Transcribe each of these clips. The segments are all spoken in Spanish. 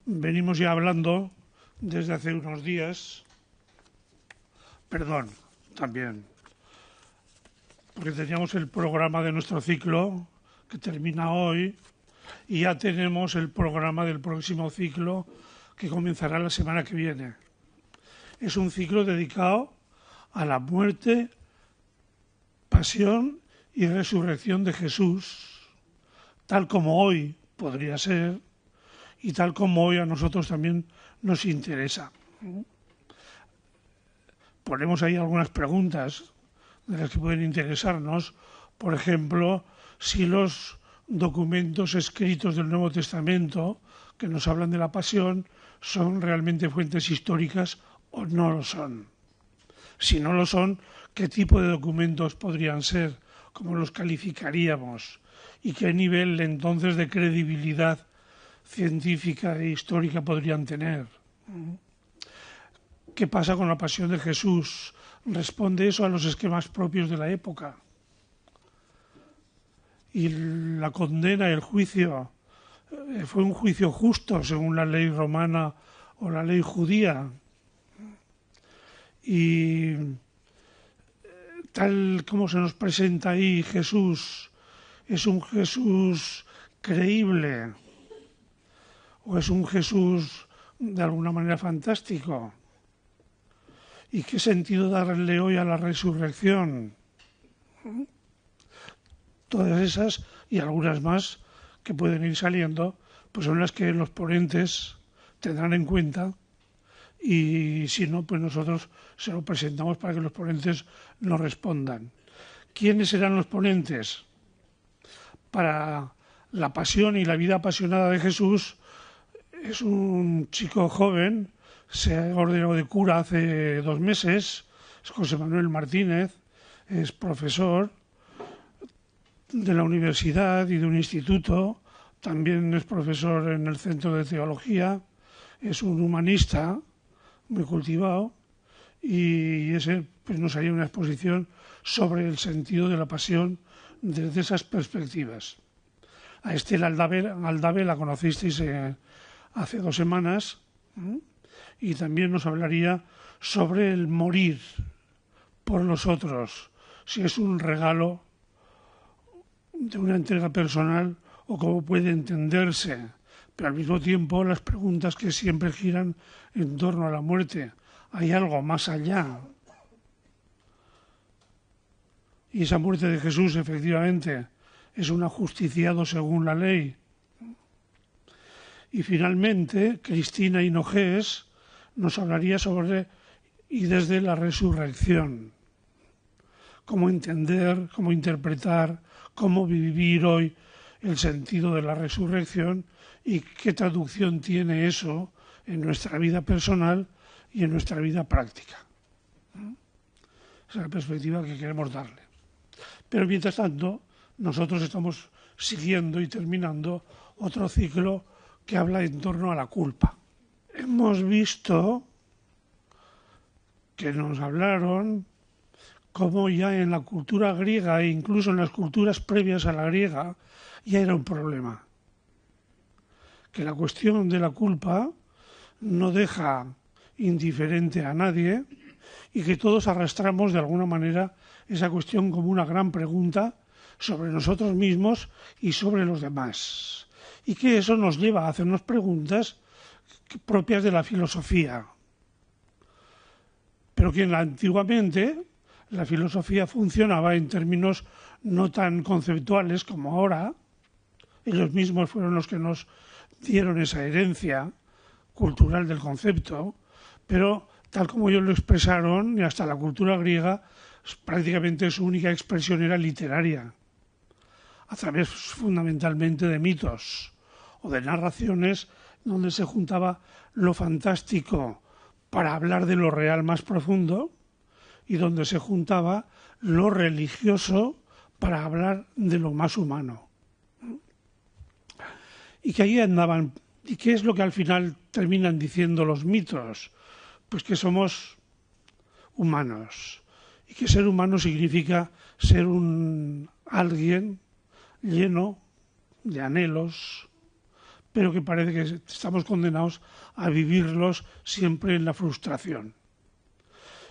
venimos ya hablando desde hace unos días, también, porque teníamos el programa de nuestro ciclo que termina hoy y ya tenemos el programa del próximo ciclo que comenzará la semana que viene. Es un ciclo dedicado a la muerte, pasión y resurrección de Jesús, tal como hoy podría ser y tal como hoy a nosotros también nos interesa. Ponemos ahí algunas preguntas de las que pueden interesarnos. Por ejemplo, si los documentos escritos del Nuevo Testamento que nos hablan de la pasión son realmente fuentes históricas o no lo son. Si no lo son, ¿qué tipo de documentos podrían ser? ¿Cómo los calificaríamos? ¿Y qué nivel entonces de credibilidad científica e histórica podrían tener? ¿Qué pasa con la pasión de Jesús? ¿Responde eso a los esquemas propios de la época? Y la condena, el juicio, ¿fue un juicio justo según la ley romana o la ley judía? Y tal como se nos presenta ahí Jesús, ¿es un Jesús creíble o es un Jesús de alguna manera fantástico? ¿Y qué sentido darle hoy a la resurrección? Todas esas y algunas más que pueden ir saliendo, pues son las que los ponentes tendrán en cuenta, y si no, pues nosotros se lo presentamos para que los ponentes nos respondan. ¿Quiénes serán los ponentes? Para la pasión y la vida apasionada de Jesús es un chico joven, se ha ordenado de cura hace 2 meses, es José Manuel Martínez, es profesor de la universidad y de un instituto, también es profesor en el Centro de Teología, es un humanista muy cultivado y ese pues nos haría una exposición sobre el sentido de la pasión desde esas perspectivas. A Estela Aldave la conocisteis hace 2 semanas y también nos hablaría sobre el morir por los otros, si es un regalo de una entrega personal o cómo puede entenderse, pero al mismo tiempo las preguntas que siempre giran en torno a la muerte. ¿Hay algo más allá? Y esa muerte de Jesús, efectivamente, es un ajusticiado según la ley. Y finalmente, Cristina Hinojés nos hablaría sobre y desde la resurrección. Cómo entender, cómo interpretar, cómo vivir hoy el sentido de la resurrección y qué traducción tiene eso en nuestra vida personal y en nuestra vida práctica. Esa es la perspectiva que queremos darle. Pero mientras tanto, nosotros estamos siguiendo y terminando otro ciclo que habla en torno a la culpa. Hemos visto que nos hablaron cómo ya en la cultura griega e incluso en las culturas previas a la griega ya era un problema. Que la cuestión de la culpa no deja indiferente a nadie y que todos arrastramos de alguna manera esa cuestión como una gran pregunta sobre nosotros mismos y sobre los demás. Y que eso nos lleva a hacernos preguntas propias de la filosofía. Pero que antiguamente la filosofía funcionaba en términos no tan conceptuales como ahora. Ellos mismos fueron los que nos dieron esa herencia cultural del concepto, pero tal como ellos lo expresaron, y hasta la cultura griega, prácticamente su única expresión era literaria, a través fundamentalmente de mitos o de narraciones donde se juntaba lo fantástico para hablar de lo real más profundo y donde se juntaba lo religioso para hablar de lo más humano. Y que ahí andaban. ¿Y qué es lo que al final terminan diciendo los mitos? Pues que somos humanos y que ser humano significa ser alguien lleno de anhelos, pero que parece que estamos condenados a vivirlos siempre en la frustración.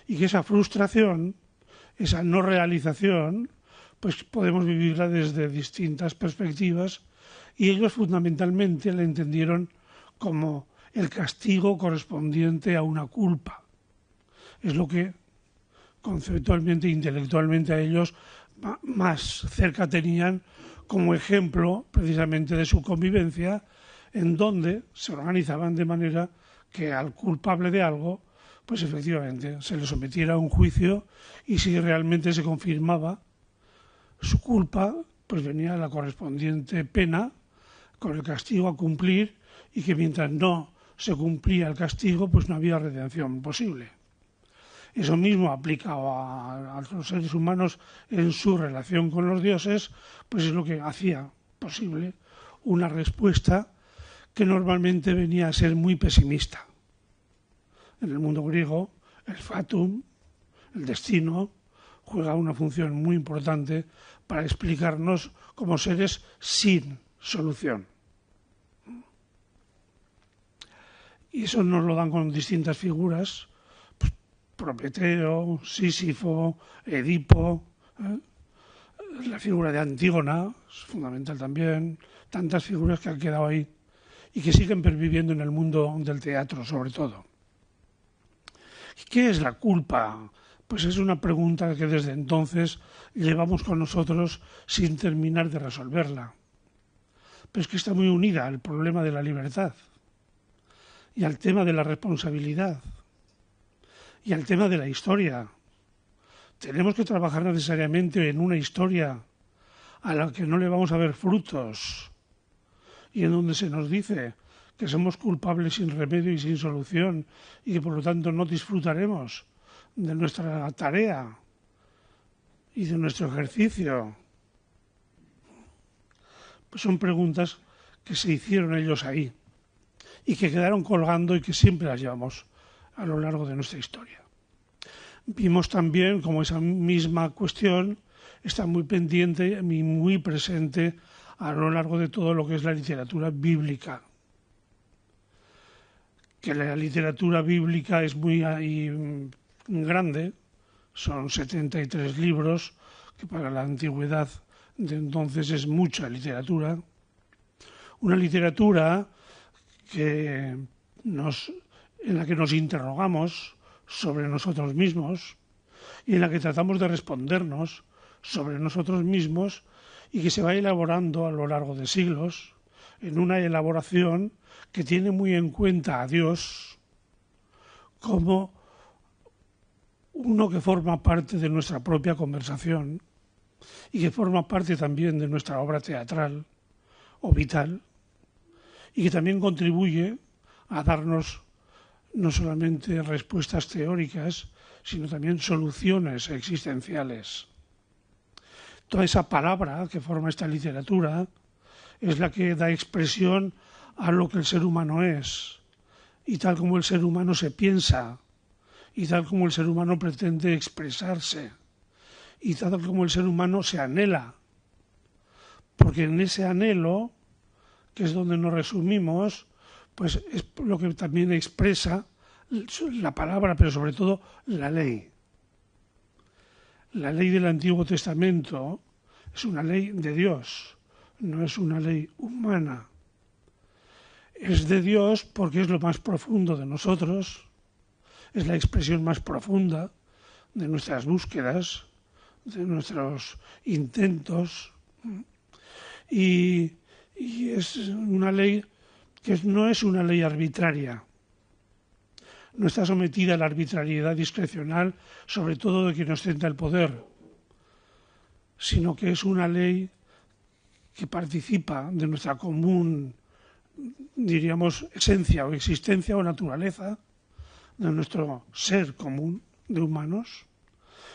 Y que esa frustración, esa no realización, pues podemos vivirla desde distintas perspectivas, y ellos fundamentalmente la entendieron como el castigo correspondiente a una culpa. Es lo que conceptualmente e intelectualmente a ellos más cerca tenían como ejemplo precisamente de su convivencia, en donde se organizaban de manera que al culpable de algo, pues efectivamente se le sometiera a un juicio, y si realmente se confirmaba su culpa, pues venía la correspondiente pena con el castigo a cumplir, y que mientras no se cumplía el castigo, pues no había redención posible. Eso mismo aplicado a los seres humanos en su relación con los dioses, pues es lo que hacía posible una respuesta que normalmente venía a ser muy pesimista. En el mundo griego, el fatum, el destino, juega una función muy importante para explicarnos como seres sin solución. Y eso nos lo dan con distintas figuras, pues, Prometeo, Sísifo, Edipo, la figura de Antígona, es fundamental también, tantas figuras que han quedado ahí y que siguen perviviendo en el mundo del teatro, sobre todo. ¿Qué es la culpa? Pues es una pregunta que desde entonces llevamos con nosotros sin terminar de resolverla. Pero es que está muy unida al problema de la libertad, y al tema de la responsabilidad, y al tema de la historia. Tenemos que trabajar necesariamente en una historia a la que no le vamos a ver frutos, y en donde se nos dice que somos culpables sin remedio y sin solución, y que por lo tanto no disfrutaremos de nuestra tarea y de nuestro ejercicio. Pues son preguntas que se hicieron ellos ahí y que quedaron colgando y que siempre las llevamos a lo largo de nuestra historia. Vimos también cómo esa misma cuestión está muy pendiente y muy presente a lo largo de todo lo que es la literatura bíblica. Que la literatura bíblica es muy grande, son 73 libros, que para la antigüedad de entonces es mucha literatura. Una literatura en la que nos interrogamos sobre nosotros mismos y en la que tratamos de respondernos sobre nosotros mismos, y que se va elaborando a lo largo de siglos en una elaboración que tiene muy en cuenta a Dios como uno que forma parte de nuestra propia conversación y que forma parte también de nuestra obra teatral o vital, y que también contribuye a darnos no solamente respuestas teóricas, sino también soluciones existenciales. Toda esa palabra que forma esta literatura es la que da expresión a lo que el ser humano es, y tal como el ser humano se piensa, y tal como el ser humano pretende expresarse, y tal como el ser humano se anhela. Porque en ese anhelo, que es donde nos resumimos, pues es lo que también expresa la palabra, pero sobre todo la ley. La ley del Antiguo Testamento es una ley de Dios, no es una ley humana. Es de Dios porque es lo más profundo de nosotros, es la expresión más profunda de nuestras búsquedas, de nuestros intentos, y es una ley que no es una ley arbitraria. No está sometida a la arbitrariedad discrecional, sobre todo de quien ostenta el poder, sino que es una ley que participa de nuestra común, diríamos, esencia o existencia o naturaleza, de nuestro ser común de humanos,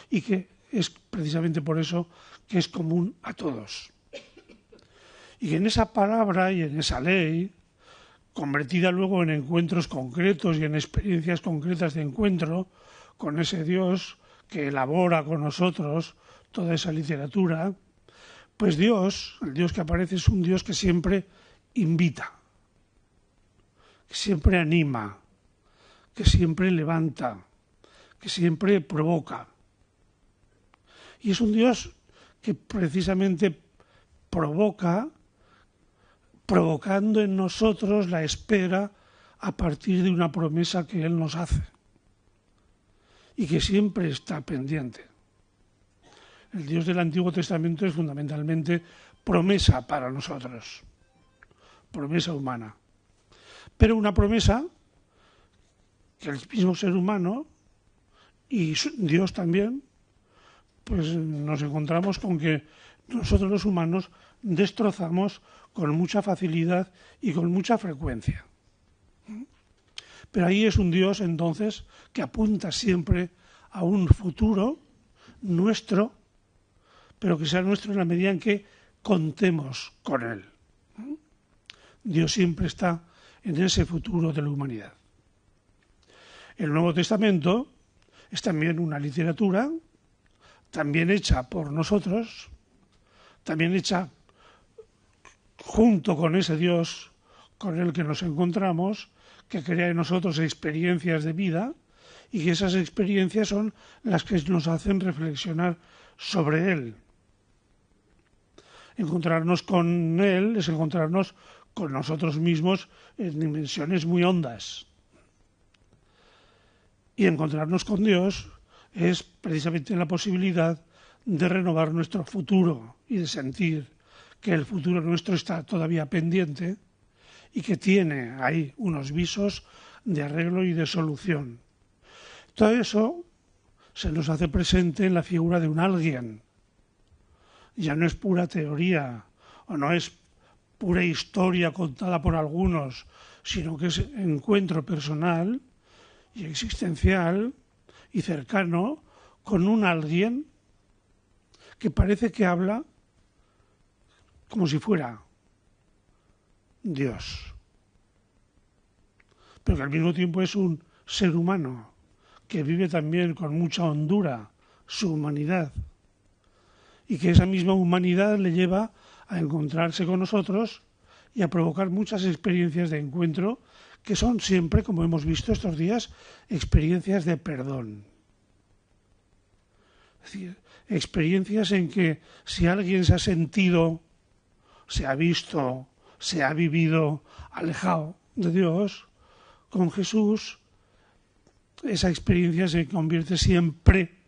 y que es precisamente por eso que es común a todos. Y que en esa palabra y en esa ley, convertida luego en encuentros concretos y en experiencias concretas de encuentro con ese Dios que elabora con nosotros toda esa literatura, pues Dios, el Dios que aparece, es un Dios que siempre invita. que siempre anima, que siempre levanta, que siempre provoca. Y es un Dios que precisamente provoca, provocando en nosotros la espera a partir de una promesa que Él nos hace y que siempre está pendiente. El Dios del Antiguo Testamento es fundamentalmente promesa para nosotros, promesa humana. Pero una promesa que el mismo ser humano y Dios también, pues nos encontramos con que nosotros los humanos destrozamos con mucha facilidad y con mucha frecuencia. Pero ahí es un Dios entonces que apunta siempre a un futuro nuestro, pero que sea nuestro en la medida en que contemos con Él. Dios siempre está en ese futuro de la humanidad. El Nuevo Testamento es también una literatura, también hecha por nosotros, también hecha junto con ese Dios con el que nos encontramos, que crea en nosotros experiencias de vida y que esas experiencias son las que nos hacen reflexionar sobre Él. Encontrarnos con Él es encontrarnos con nosotros mismos en dimensiones muy hondas. Y encontrarnos con Dios es precisamente la posibilidad de renovar nuestro futuro y de sentir que el futuro nuestro está todavía pendiente y que tiene ahí unos visos de arreglo y de solución. Todo eso se nos hace presente en la figura de un alguien. Ya no es pura teoría o no es pura historia contada por algunos, sino que es encuentro personal y existencial y cercano con un alguien que parece que habla como si fuera Dios, pero que al mismo tiempo es un ser humano que vive también con mucha hondura su humanidad y que esa misma humanidad le lleva a encontrarse con nosotros y a provocar muchas experiencias de encuentro que son siempre, como hemos visto estos días, experiencias de perdón. Es decir, experiencias en que si alguien se ha sentido, se ha visto, se ha vivido alejado de Dios, con Jesús, esa experiencia se convierte siempre,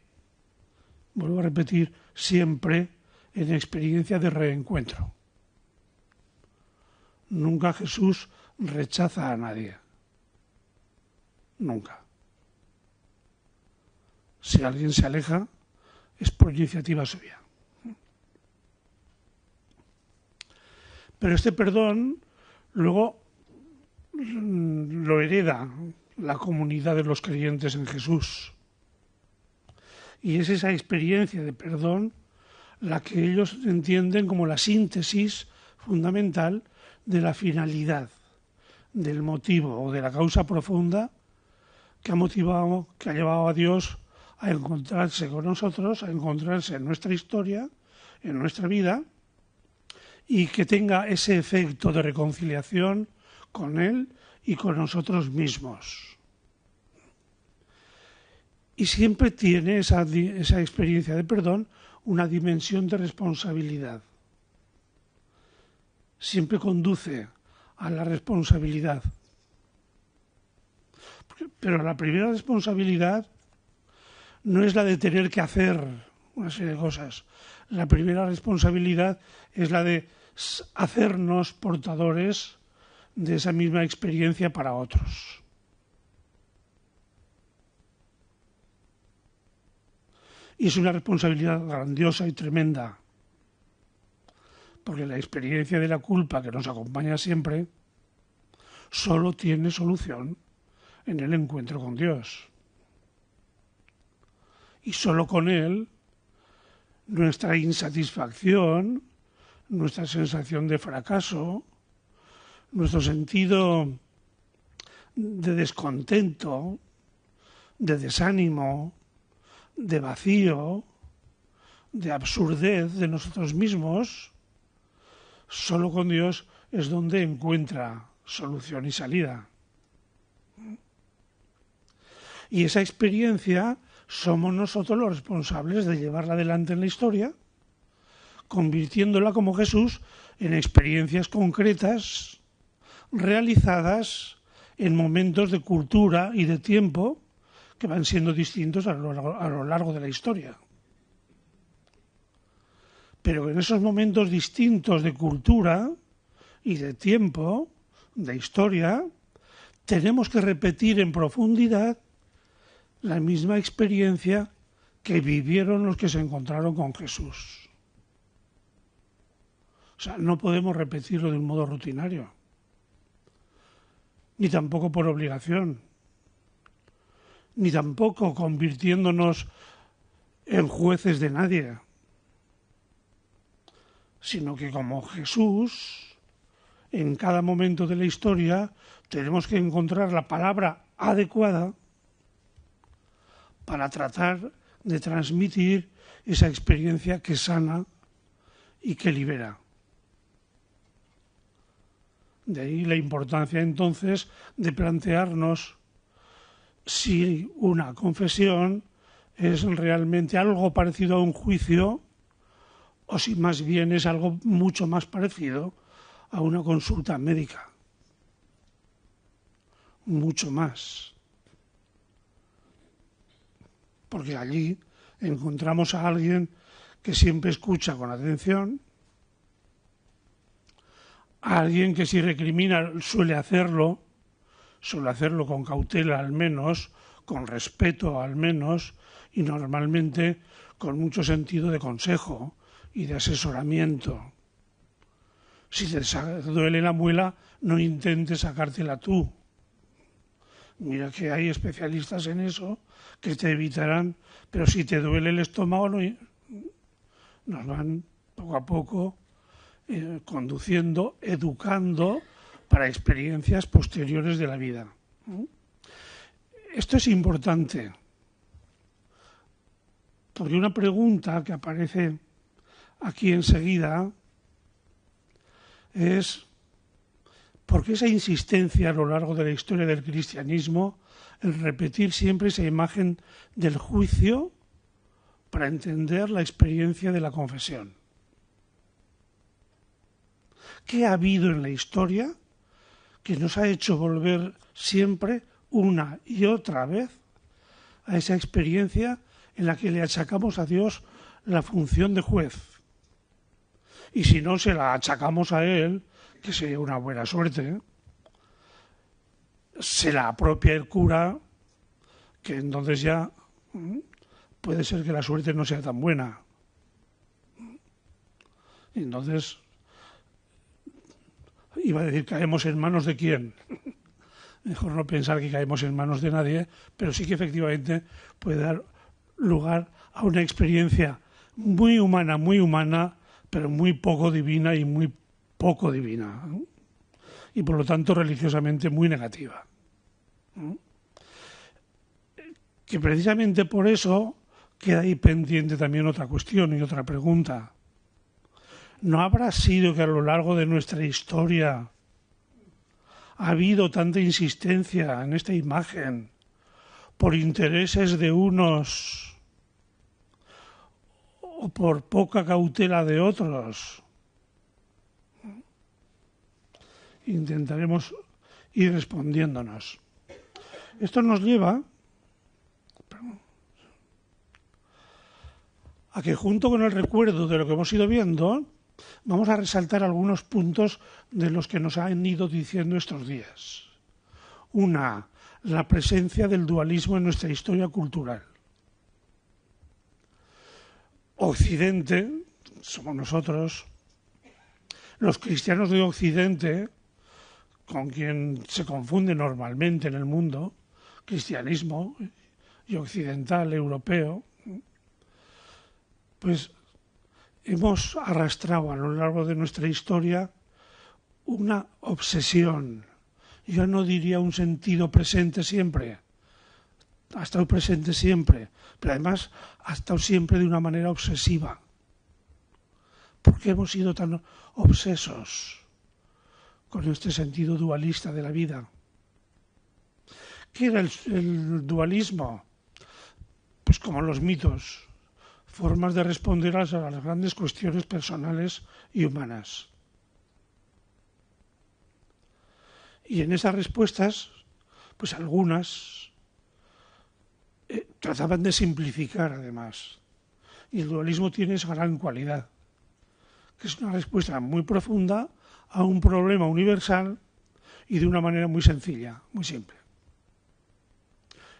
vuelvo a repetir, siempre en experiencia de reencuentro. Nunca Jesús rechaza a nadie. Nunca. Si alguien se aleja, es por iniciativa suya. Pero este perdón luego lo hereda la comunidad de los creyentes en Jesús. Y es esa experiencia de perdón la que ellos entienden como la síntesis fundamental de la finalidad, del motivo o de la causa profunda que ha llevado a Dios a encontrarse con nosotros, a encontrarse en nuestra historia, en nuestra vida, y que tenga ese efecto de reconciliación con Él y con nosotros mismos. Y siempre tiene esa experiencia de perdón una dimensión de responsabilidad. Siempre conduce a la responsabilidad. Pero la primera responsabilidad no es la de tener que hacer una serie de cosas. La primera responsabilidad es la de hacernos portadores de esa misma experiencia para otros. Y es una responsabilidad grandiosa y tremenda, porque la experiencia de la culpa que nos acompaña siempre solo tiene solución en el encuentro con Dios. Y solo con Él nuestra insatisfacción, nuestra sensación de fracaso, nuestro sentido de descontento, de desánimo, de vacío, de absurdez de nosotros mismos, solo con Dios es donde encuentra solución y salida. Y esa experiencia somos nosotros los responsables de llevarla adelante en la historia, convirtiéndola como Jesús en experiencias concretas realizadas en momentos de cultura y de tiempo que van siendo distintos a lo largo de la historia. Pero en esos momentos distintos de cultura y de tiempo, de historia, tenemos que repetir en profundidad la misma experiencia que vivieron los que se encontraron con Jesús. O sea, no podemos repetirlo de un modo rutinario, ni tampoco por obligación, ni tampoco convirtiéndonos en jueces de nadie, sino que como Jesús, en cada momento de la historia, tenemos que encontrar la palabra adecuada para tratar de transmitir esa experiencia que sana y que libera. De ahí la importancia entonces de plantearnos si una confesión es realmente algo parecido a un juicio o si más bien es algo mucho más parecido a una consulta médica. Mucho más. Porque allí encontramos a alguien que siempre escucha con atención, a alguien que si recrimina suele hacerlo con cautela al menos, con respeto al menos, y normalmente con mucho sentido de consejo y de asesoramiento. Si te duele la muela, no intentes sacártela tú. Mira que hay especialistas en eso que te evitarán, pero si te duele el estómago, nos van poco a poco conduciendo, educando para experiencias posteriores de la vida. Esto es importante, porque una pregunta que aparece aquí enseguida es ¿por qué esa insistencia a lo largo de la historia del cristianismo en repetir siempre esa imagen del juicio para entender la experiencia de la confesión? ¿Qué ha habido en la historia que nos ha hecho volver siempre una y otra vez a esa experiencia en la que le achacamos a Dios la función de juez? Y si no se la achacamos a Él, que sería una buena suerte, se la apropia el cura, que entonces ya puede ser que la suerte no sea tan buena. Y entonces, iba a decir, ¿caemos en manos de quién? Mejor no pensar que caemos en manos de nadie, pero sí que efectivamente puede dar lugar a una experiencia muy humana, pero muy poco divina y muy poco divina, ¿no? Y por lo tanto religiosamente muy negativa, ¿no? Que precisamente por eso queda ahí pendiente también otra cuestión y otra pregunta. ¿No habrá sido que a lo largo de nuestra historia ha habido tanta insistencia en esta imagen por intereses de unos o por poca cautela de otros? Intentaremos ir respondiéndonos. Esto nos lleva a que junto con el recuerdo de lo que hemos ido viendo, vamos a resaltar algunos puntos de los que nos han ido diciendo estos días. Una, la presencia del dualismo en nuestra historia cultural. Occidente, somos nosotros, los cristianos de Occidente, con quien se confunde normalmente en el mundo, cristianismo y occidental, europeo, pues hemos arrastrado a lo largo de nuestra historia una obsesión. Yo no diría un sentido presente siempre, ha estado presente siempre, pero además ha estado siempre de una manera obsesiva. ¿Por qué hemos sido tan obsesos con este sentido dualista de la vida? ¿Qué era el dualismo? Pues como los mitos, formas de responder a las grandes cuestiones personales y humanas. Y en esas respuestas, pues algunas trataban de simplificar además. Y el dualismo tiene esa gran cualidad, que es una respuesta muy profunda a un problema universal y de una manera muy sencilla, muy simple.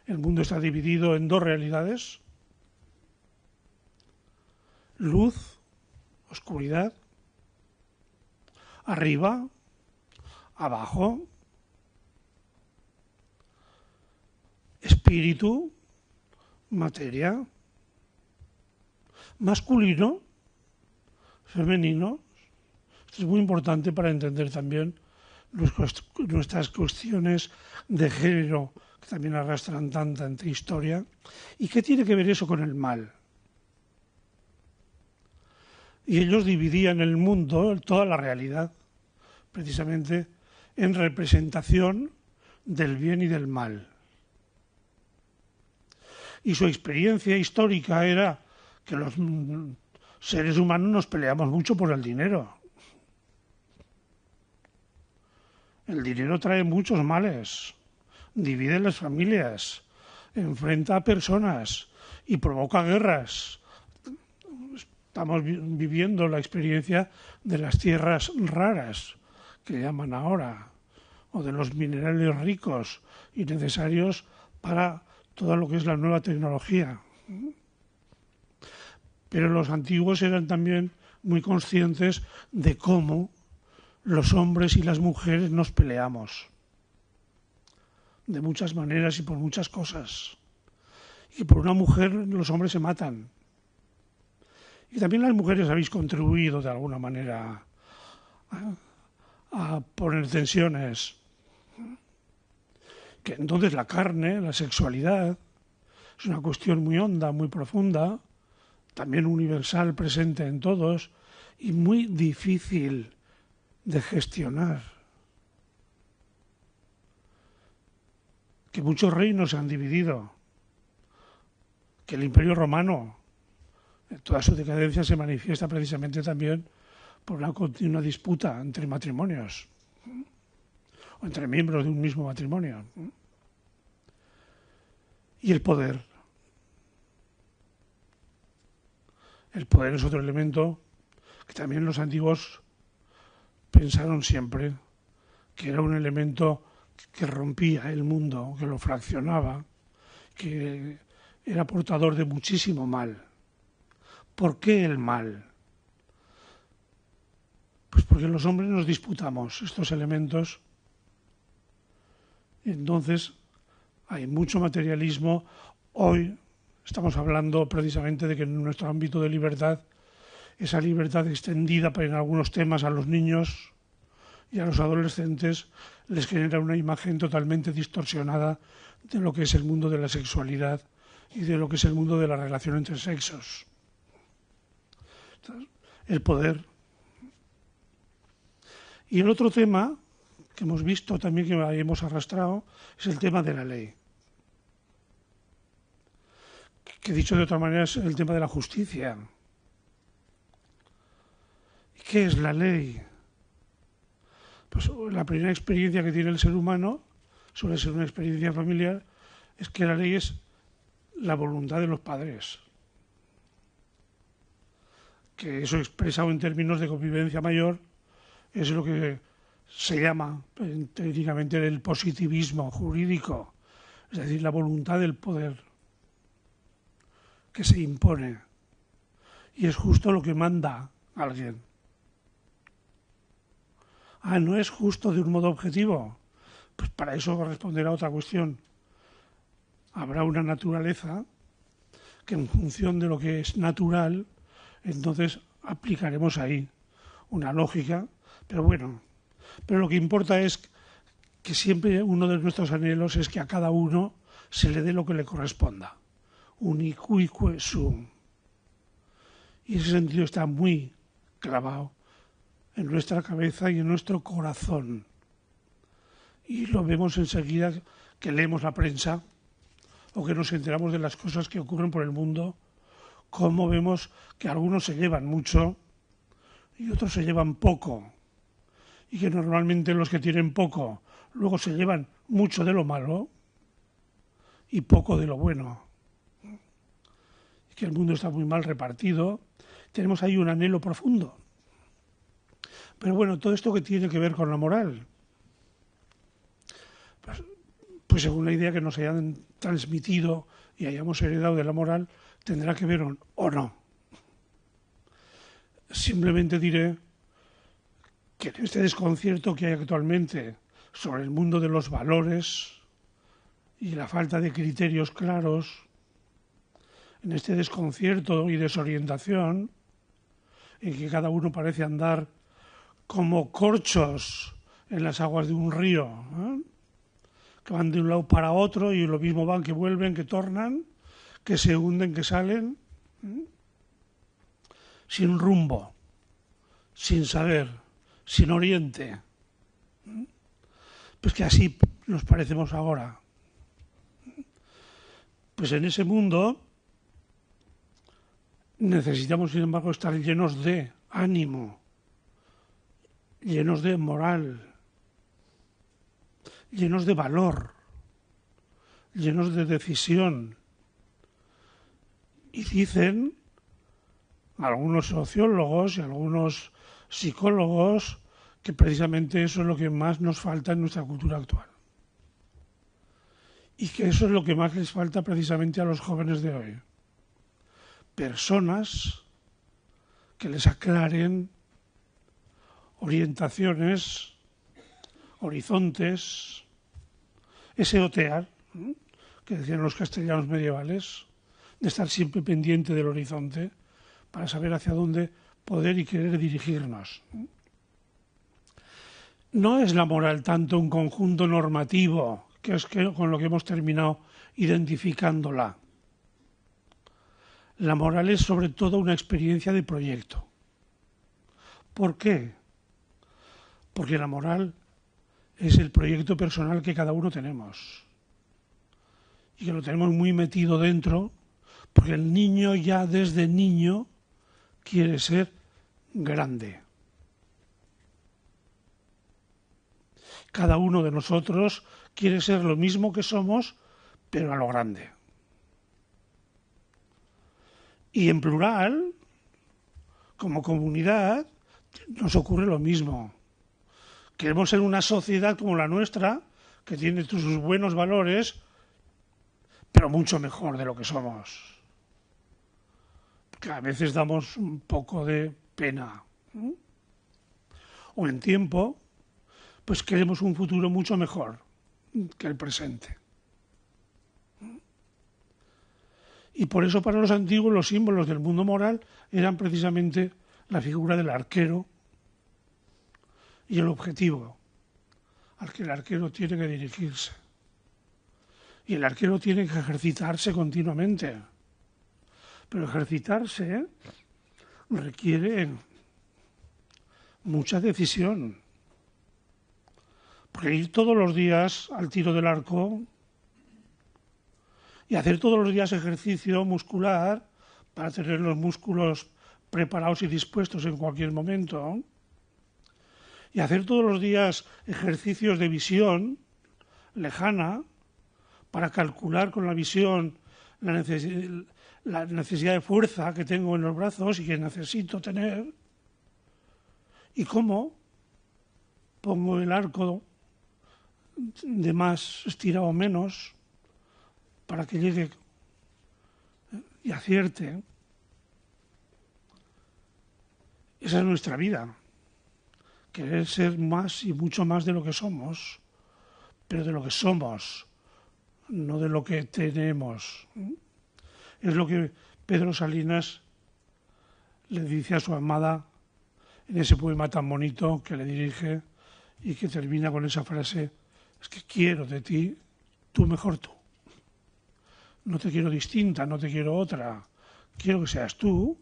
El mundo está dividido en dos realidades: luz, oscuridad, arriba, abajo, espíritu, materia, masculino, femenino. Esto es muy importante para entender también nuestras cuestiones de género, que también arrastran tanta historia. ¿Y qué tiene que ver eso con el mal? Y ellos dividían el mundo, toda la realidad, precisamente en representación del bien y del mal. Y su experiencia histórica era que los seres humanos nos peleamos mucho por el dinero. El dinero trae muchos males, divide las familias, enfrenta a personas y provoca guerras. Estamos viviendo la experiencia de las tierras raras, que llaman ahora, o de los minerales ricos y necesarios para todo lo que es la nueva tecnología. Pero los antiguos eran también muy conscientes de cómo los hombres y las mujeres nos peleamos, de muchas maneras y por muchas cosas. Y por una mujer los hombres se matan. Y también las mujeres habéis contribuido de alguna manera a poner tensiones. Que entonces la carne, la sexualidad, es una cuestión muy honda, muy profunda, también universal, presente en todos y muy difícil de gestionar. Que muchos reinos se han dividido, que el Imperio Romano, toda su decadencia se manifiesta precisamente también por una continua disputa entre matrimonios o entre miembros de un mismo matrimonio. Y el poder. El poder es otro elemento que también los antiguos pensaron siempre que era un elemento que rompía el mundo, que lo fraccionaba, que era portador de muchísimo mal. ¿Por qué el mal? Pues porque los hombres nos disputamos estos elementos. Entonces hay mucho materialismo. Hoy estamos hablando precisamente de que en nuestro ámbito de libertad, esa libertad extendida en algunos temas a los niños y a los adolescentes les genera una imagen totalmente distorsionada de lo que es el mundo de la sexualidad y de lo que es el mundo de la relación entre sexos. Entonces, el poder. Y el otro tema que hemos visto también, que hemos arrastrado, es el tema de la ley. Que dicho de otra manera es el tema de la justicia. ¿Qué es la ley? Pues la primera experiencia que tiene el ser humano, suele ser una experiencia familiar, es que la ley es la voluntad de los padres. Que eso expresado en términos de convivencia mayor es lo que se llama técnicamente el positivismo jurídico, es decir, la voluntad del poder que se impone y es justo lo que manda alguien. ¿No es justo de un modo objetivo? Pues para eso responderá otra cuestión. Habrá una naturaleza que en función de lo que es natural, entonces aplicaremos ahí una lógica, pero bueno. Pero lo que importa es que siempre uno de nuestros anhelos es que a cada uno se le dé lo que le corresponda. Unicuique sum. Y ese sentido está muy clavado en nuestra cabeza y en nuestro corazón. Y lo vemos enseguida que leemos la prensa o que nos enteramos de las cosas que ocurren por el mundo, cómo vemos que algunos se llevan mucho y otros se llevan poco, y que normalmente los que tienen poco luego se llevan mucho de lo malo y poco de lo bueno, y que el mundo está muy mal repartido. Tenemos ahí un anhelo profundo. Pero bueno, todo esto que tiene que ver con la moral, pues según la idea que nos hayan transmitido y hayamos heredado de la moral, tendrá que ver o no. Simplemente diré que en este desconcierto que hay actualmente sobre el mundo de los valores y la falta de criterios claros, en este desconcierto y desorientación, en que cada uno parece andar como corchos en las aguas de un río, que van de un lado para otro y lo mismo van, que vuelven, que tornan, que se hunden, que salen, sin rumbo, sin saber, sin oriente. Pues que así nos parecemos ahora. Pues en ese mundo necesitamos, sin embargo, estar llenos de ánimo, llenos de moral, llenos de valor, llenos de decisión. Y dicen algunos sociólogos y algunos psicólogos que precisamente eso es lo que más nos falta en nuestra cultura actual. Y que eso es lo que más les falta precisamente a los jóvenes de hoy. Personas que les aclaren orientaciones, horizontes, ese otear, que decían los castellanos medievales, de estar siempre pendiente del horizonte para saber hacia dónde poder y querer dirigirnos. No es la moral tanto un conjunto normativo, que es con lo que hemos terminado identificándola. La moral es sobre todo una experiencia de proyecto. ¿Por qué? Porque la moral es el proyecto personal que cada uno tenemos y que lo tenemos muy metido dentro, porque el niño ya desde niño quiere ser grande. Cada uno de nosotros quiere ser lo mismo que somos, pero a lo grande. Y en plural, como comunidad, nos ocurre lo mismo. Queremos ser una sociedad como la nuestra, que tiene sus buenos valores, pero mucho mejor de lo que somos. Porque a veces damos un poco de pena. O en tiempo, pues queremos un futuro mucho mejor que el presente. Y por eso para los antiguos los símbolos del mundo moral eran precisamente la figura del arquero y el objetivo al que el arquero tiene que dirigirse. Y el arquero tiene que ejercitarse continuamente. Pero ejercitarse requiere mucha decisión. Porque ir todos los días al tiro del arco y hacer todos los días ejercicio muscular para tener los músculos preparados y dispuestos en cualquier momento, y hacer todos los días ejercicios de visión lejana para calcular con la visión la necesidad de fuerza que tengo en los brazos y que necesito tener, y cómo pongo el arco de más estirado o menos para que llegue y acierte. Esa es nuestra vida. Querer ser más y mucho más de lo que somos, pero de lo que somos, no de lo que tenemos. Es lo que Pedro Salinas le dice a su amada en ese poema tan bonito que le dirige y que termina con esa frase: es que quiero de ti, tú mejor tú. No te quiero distinta, no te quiero otra. Quiero que seas tú,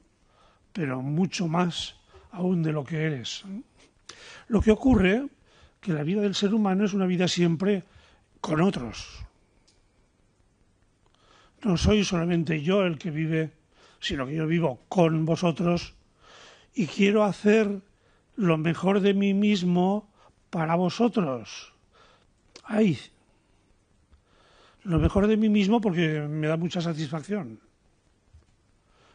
pero mucho más aún de lo que eres. Lo que ocurre que la vida del ser humano es una vida siempre con otros. no soy solamente yo el que vive, sino que yo vivo con vosotros y quiero hacer lo mejor de mí mismo para vosotros. Ay, lo mejor de mí mismo porque me da mucha satisfacción.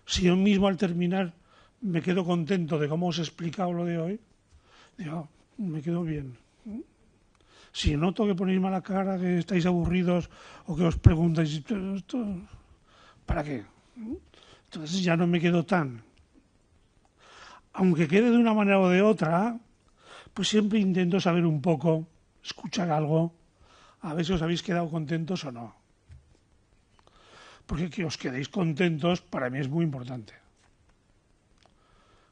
Si yo mismo al terminar me quedo contento de cómo os he explicado lo de hoy, digo, me quedo bien. Si noto que ponéis mala cara, que estáis aburridos o que os preguntáis, ¿para qué? Entonces ya no me quedo tan. Aunque quede de una manera o de otra, pues siempre intento saber un poco, escuchar algo, a ver si os habéis quedado contentos o no. Porque que os quedéis contentos para mí es muy importante.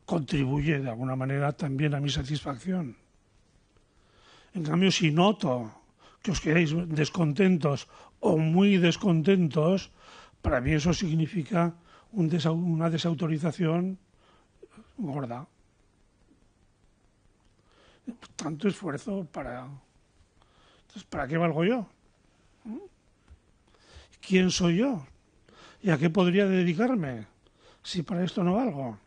Contribuye de alguna manera también a mi satisfacción. En cambio, si noto que os quedáis descontentos o muy descontentos, para mí eso significa una desautorización gorda. Tanto esfuerzo para... Entonces, ¿para qué valgo yo? ¿Quién soy yo? ¿Y a qué podría dedicarme si para esto no valgo?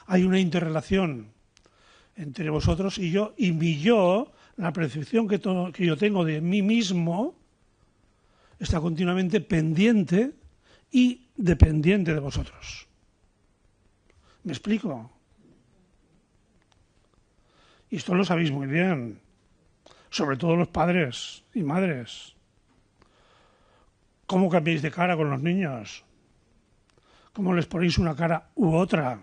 Hay una interrelación entre vosotros y yo, y mi yo, la percepción que yo tengo de mí mismo, está continuamente pendiente y dependiente de vosotros. ¿Me explico? Y esto lo sabéis muy bien, sobre todo los padres y madres. ¿Cómo cambiáis de cara con los niños? ¿Cómo les ponéis una cara u otra?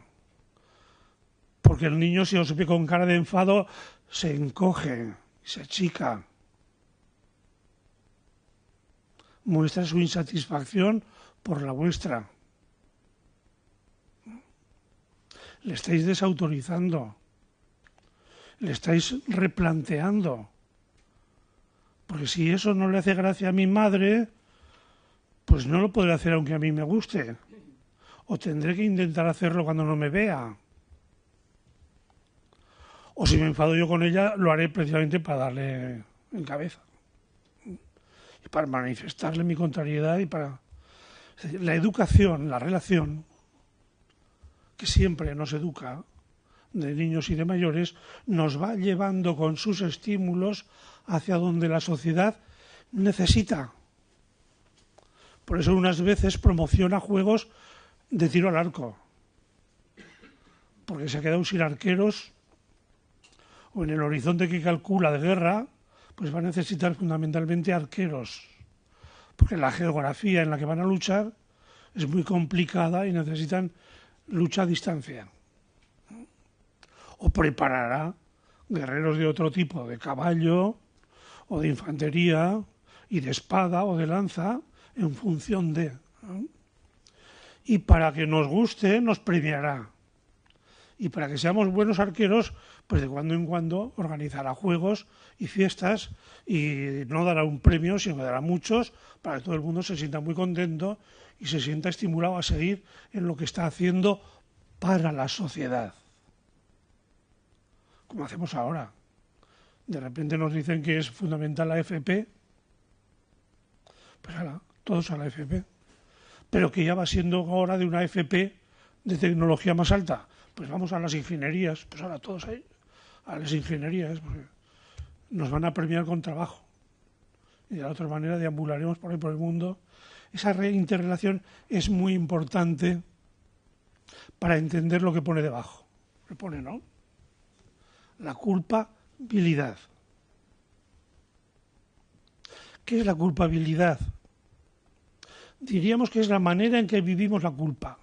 Porque el niño, si os ve con cara de enfado, se encoge, se achica. Muestra su insatisfacción por la vuestra. Le estáis desautorizando. Le estáis replanteando. Porque si eso no le hace gracia a mi madre, pues no lo podré hacer aunque a mí me guste. O tendré que intentar hacerlo cuando no me vea. O si me enfado yo con ella, lo haré precisamente para darle en cabeza. Y para manifestarle mi contrariedad y para... La educación, la relación, que siempre nos educa, de niños y de mayores, nos va llevando con sus estímulos hacia donde la sociedad necesita. Por eso unas veces promociona juegos de tiro al arco. Porque se ha quedado sin arqueros, o en el horizonte que calcula de guerra, pues va a necesitar fundamentalmente arqueros. Porque la geografía en la que van a luchar es muy complicada y necesitan lucha a distancia. O preparará guerreros de otro tipo, de caballo, o de infantería, y de espada o de lanza, en función de... Y para que nos guste, nos premiará. Y para que seamos buenos arqueros, pues de cuando en cuando organizará juegos y fiestas y no dará un premio, sino que dará muchos para que todo el mundo se sienta muy contento y se sienta estimulado a seguir en lo que está haciendo para la sociedad. Como hacemos ahora. De repente nos dicen que es fundamental la FP, pues ahora, todos a la FP. Pero que ya va siendo hora de una FP de tecnología más alta. Pues vamos a las ingenierías, pues ahora todos ahí, a las ingenierías, porque nos van a premiar con trabajo. Y de la otra manera deambularemos por ahí por el mundo. Esa interrelación es muy importante para entender lo que pone debajo. Le pone, ¿no? La culpabilidad. ¿Qué es la culpabilidad? Diríamos que es la manera en que vivimos la culpa.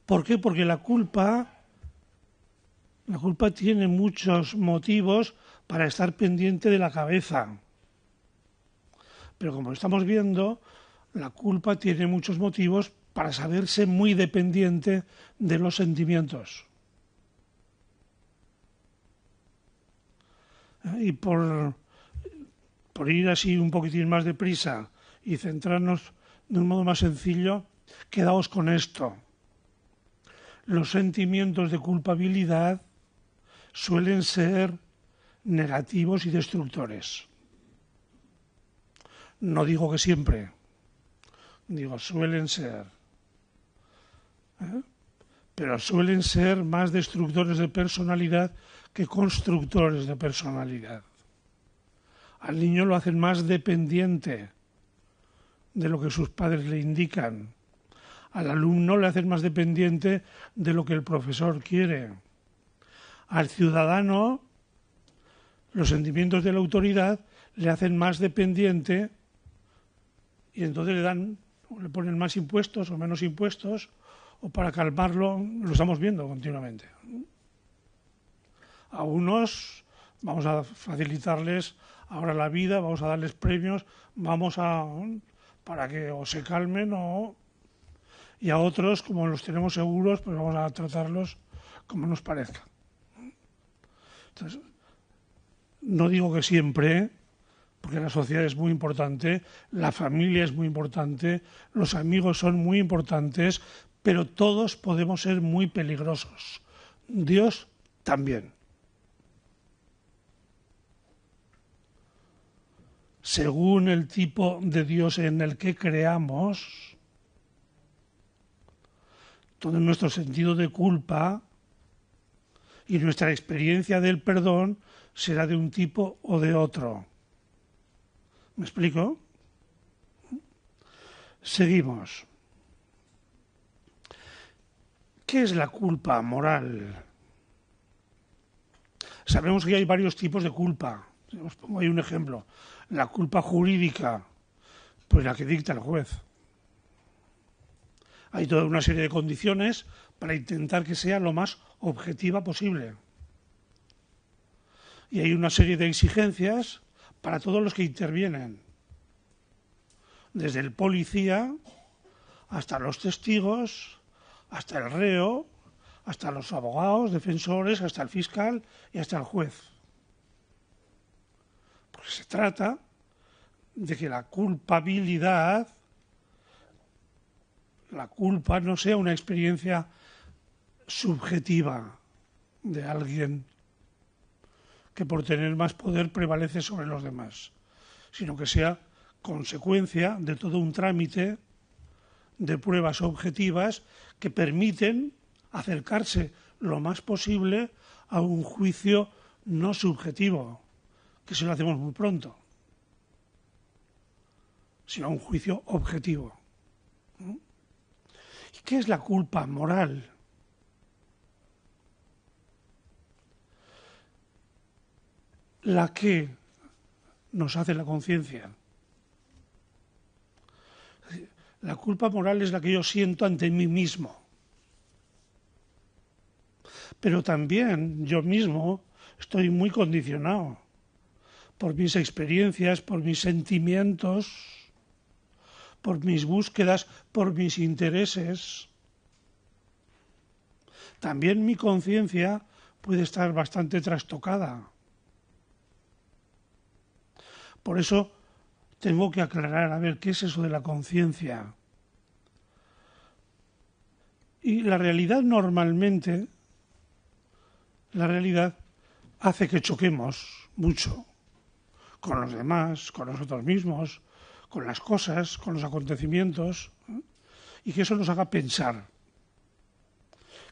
¿Por qué? Porque la culpa tiene muchos motivos para estar pendiente de la cabeza. Pero como estamos viendo, la culpa tiene muchos motivos para saberse muy dependiente de los sentimientos. Y por ir así un poquitín más deprisa y centrarnos de un modo más sencillo, quedaos con esto. Los sentimientos de culpabilidad suelen ser negativos y destructores. No digo que siempre, digo suelen ser, pero suelen ser más destructores de personalidad que constructores de personalidad. Al niño lo hacen más dependiente de lo que sus padres le indican. Al alumno le hacen más dependiente de lo que el profesor quiere. Al ciudadano, los sentimientos de la autoridad le hacen más dependiente y entonces le ponen más impuestos o menos impuestos, o para calmarlo, lo estamos viendo continuamente. A unos vamos a facilitarles ahora la vida, vamos a darles premios, para que o se calmen y a otros, como los tenemos seguros, pues vamos a tratarlos como nos parezca. Entonces, no digo que siempre, porque la sociedad es muy importante, la familia es muy importante, los amigos son muy importantes, pero todos podemos ser muy peligrosos. Dios también. Según el tipo de Dios en el que creamos, todo nuestro sentido de culpa y nuestra experiencia del perdón será de un tipo o de otro. ¿Me explico? Seguimos. ¿Qué es la culpa moral? Sabemos que hay varios tipos de culpa. Os pongo ahí un ejemplo. La culpa jurídica, pues la que dicta el juez. Hay toda una serie de condiciones para intentar que sea lo más objetiva posible. Y hay una serie de exigencias para todos los que intervienen. Desde el policía hasta los testigos, hasta el reo, hasta los abogados, defensores, hasta el fiscal y hasta el juez. Porque se trata de que la culpabilidad, la culpa no sea una experiencia subjetiva de alguien que por tener más poder prevalece sobre los demás, sino que sea consecuencia de todo un trámite de pruebas objetivas que permiten acercarse lo más posible a un juicio no subjetivo, que se lo hacemos muy pronto, sino a un juicio objetivo. ¿Y qué es la culpa moral? La que nos hace la conciencia. La culpa moral es la que yo siento ante mí mismo. Pero también yo mismo estoy muy condicionado por mis experiencias, por mis sentimientos, por mis búsquedas, por mis intereses. También mi conciencia puede estar bastante trastocada. Por eso tengo que aclarar, a ver, ¿qué es eso de la conciencia? Y la realidad normalmente, la realidad hace que choquemos mucho con los demás, con nosotros mismos, con las cosas, con los acontecimientos, y que eso nos haga pensar,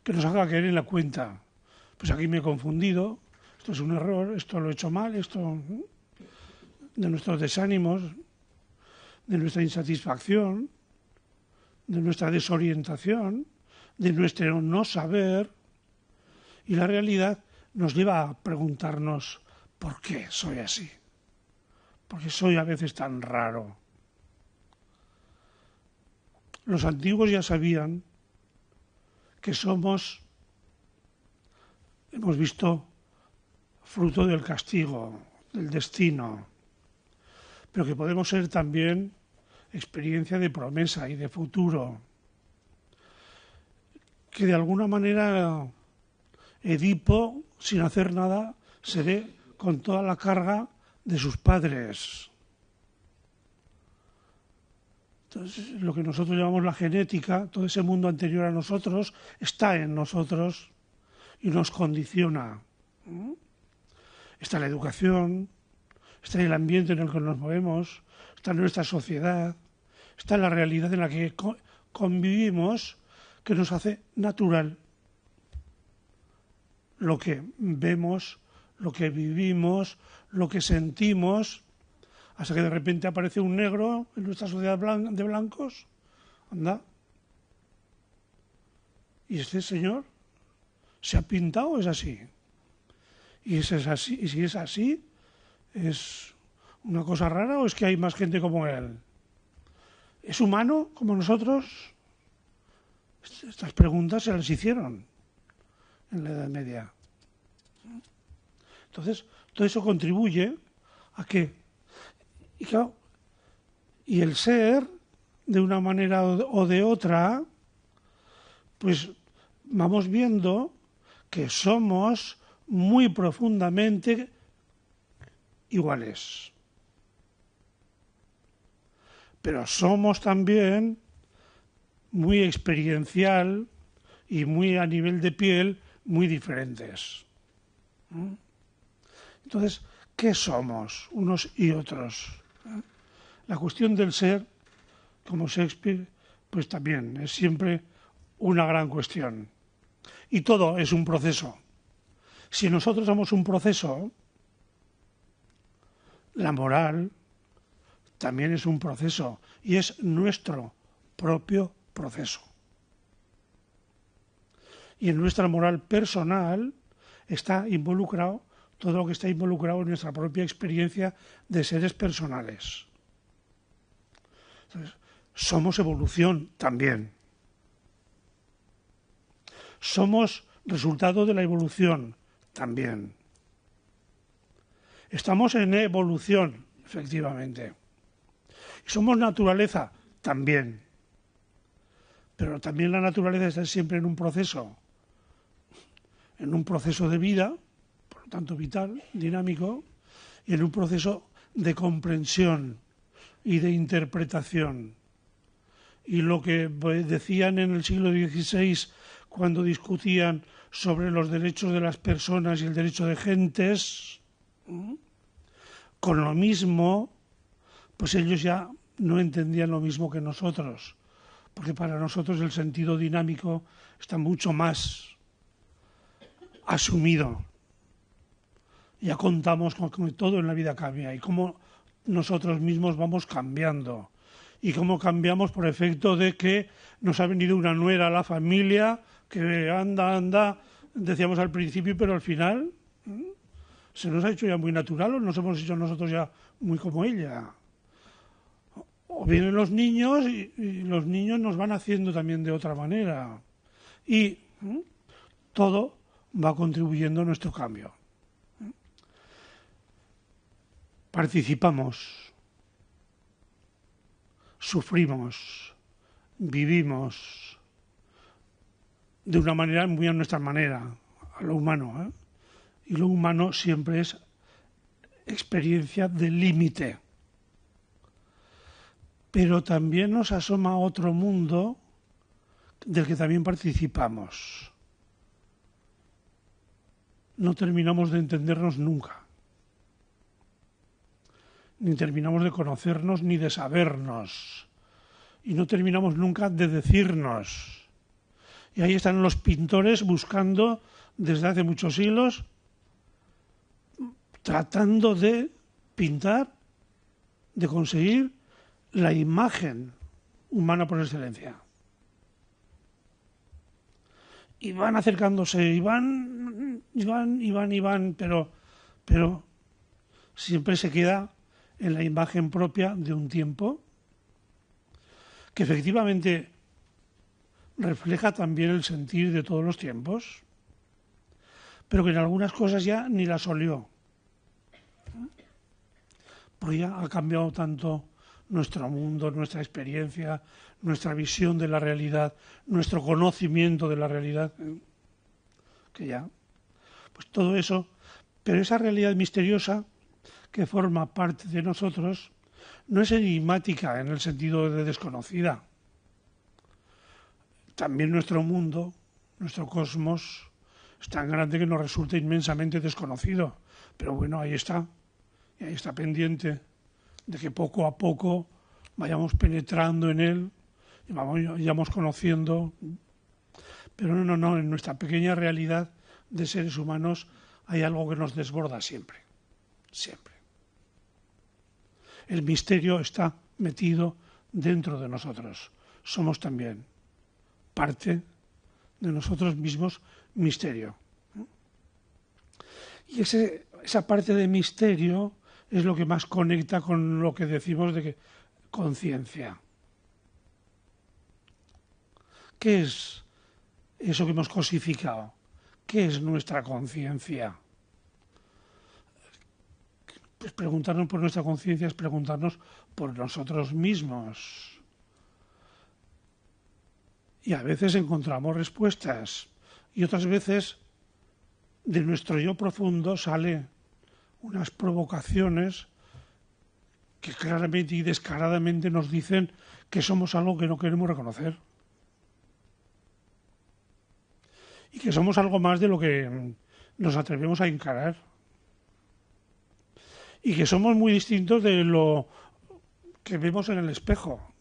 que nos haga caer en la cuenta. Pues aquí me he confundido, esto es un error, esto lo he hecho mal, esto... de nuestros desánimos, de nuestra insatisfacción, de nuestra desorientación, de nuestro no saber, y la realidad nos lleva a preguntarnos ¿por qué soy así? ¿Por qué soy a veces tan raro? Los antiguos ya sabían que hemos visto, fruto del castigo, del destino, pero que podemos ser también experiencia de promesa y de futuro. Que de alguna manera Edipo, sin hacer nada, se ve con toda la carga de sus padres. Entonces, lo que nosotros llamamos la genética, todo ese mundo anterior a nosotros, está en nosotros y nos condiciona. está la educación, está el ambiente en el que nos movemos, está nuestra sociedad, está la realidad en la que convivimos, que nos hace natural lo que vemos, lo que vivimos, lo que sentimos, hasta que de repente aparece un negro en nuestra sociedad de blancos. Anda. ¿Y este señor se ha pintado o es así? Y si es así, ¿es una cosa rara o es que hay más gente como él? ¿Es humano como nosotros? Estas preguntas se las hicieron en la Edad Media. Entonces, todo eso contribuye a que... Y claro, y el ser, de una manera o de otra, pues vamos viendo que somos muy profundamente iguales. Pero somos también muy experiencial y muy a nivel de piel muy diferentes. Entonces, ¿qué somos unos y otros? La cuestión del ser, como Shakespeare, pues también es siempre una gran cuestión. Y todo es un proceso. Si nosotros somos un proceso, la moral también es un proceso y es nuestro propio proceso. Y en nuestra moral personal está involucrado todo lo que está involucrado en nuestra propia experiencia de seres personales. Entonces, somos evolución también. Somos resultado de la evolución también. Estamos en evolución, efectivamente. Y somos naturaleza también. Pero también la naturaleza está siempre en un proceso de vida, por lo tanto vital, dinámico, y en un proceso de comprensión y de interpretación. Y lo que decían en el siglo XVI cuando discutían sobre los derechos de las personas y el derecho de gentes, con lo mismo, pues ellos ya no entendían lo mismo que nosotros, porque para nosotros el sentido dinámico está mucho más asumido. Ya contamos con que todo en la vida cambia y cómo nosotros mismos vamos cambiando y cómo cambiamos por efecto de que nos ha venido una nuera a la familia que anda, decíamos al principio, pero al final se nos ha hecho ya muy natural o nos hemos hecho nosotros ya muy como ella. O vienen los niños y los niños nos van haciendo también de otra manera. Y todo va contribuyendo a nuestro cambio. Participamos, sufrimos, vivimos de una manera muy a nuestra manera, a lo humano, Y lo humano siempre es experiencia de límite. Pero también nos asoma otro mundo del que también participamos. No terminamos de entendernos nunca. Ni terminamos de conocernos ni de sabernos. Y no terminamos nunca de decirnos. Y ahí están los pintores buscando desde hace muchos siglos, tratando de pintar, de conseguir la imagen humana por excelencia. Y van acercándose, y van, pero siempre se queda en la imagen propia de un tiempo que efectivamente refleja también el sentir de todos los tiempos, pero que en algunas cosas ya ni las olió. Porque ya ha cambiado tanto nuestro mundo, nuestra experiencia, nuestra visión de la realidad, nuestro conocimiento de la realidad, que ya, pues todo eso, pero esa realidad misteriosa que forma parte de nosotros no es enigmática en el sentido de desconocida. También nuestro mundo, nuestro cosmos, es tan grande que nos resulta inmensamente desconocido, Pero bueno, ahí está, y ahí está pendiente de que poco a poco vayamos penetrando en él y vayamos conociendo. Pero no, en nuestra pequeña realidad de seres humanos hay algo que nos desborda siempre, siempre. El misterio está metido dentro de nosotros. Somos también parte de nosotros mismos misterio. Y esa parte de misterio es lo que más conecta con lo que decimos de que conciencia. ¿Qué es eso que hemos cosificado? ¿Qué es nuestra conciencia? Pues preguntarnos por nuestra conciencia es preguntarnos por nosotros mismos. Y a veces encontramos respuestas y otras veces de nuestro yo profundo sale unas provocaciones que claramente y descaradamente nos dicen que somos algo que no queremos reconocer. Y que somos algo más de lo que nos atrevemos a encarar. Y que somos muy distintos de lo que vemos en el espejo.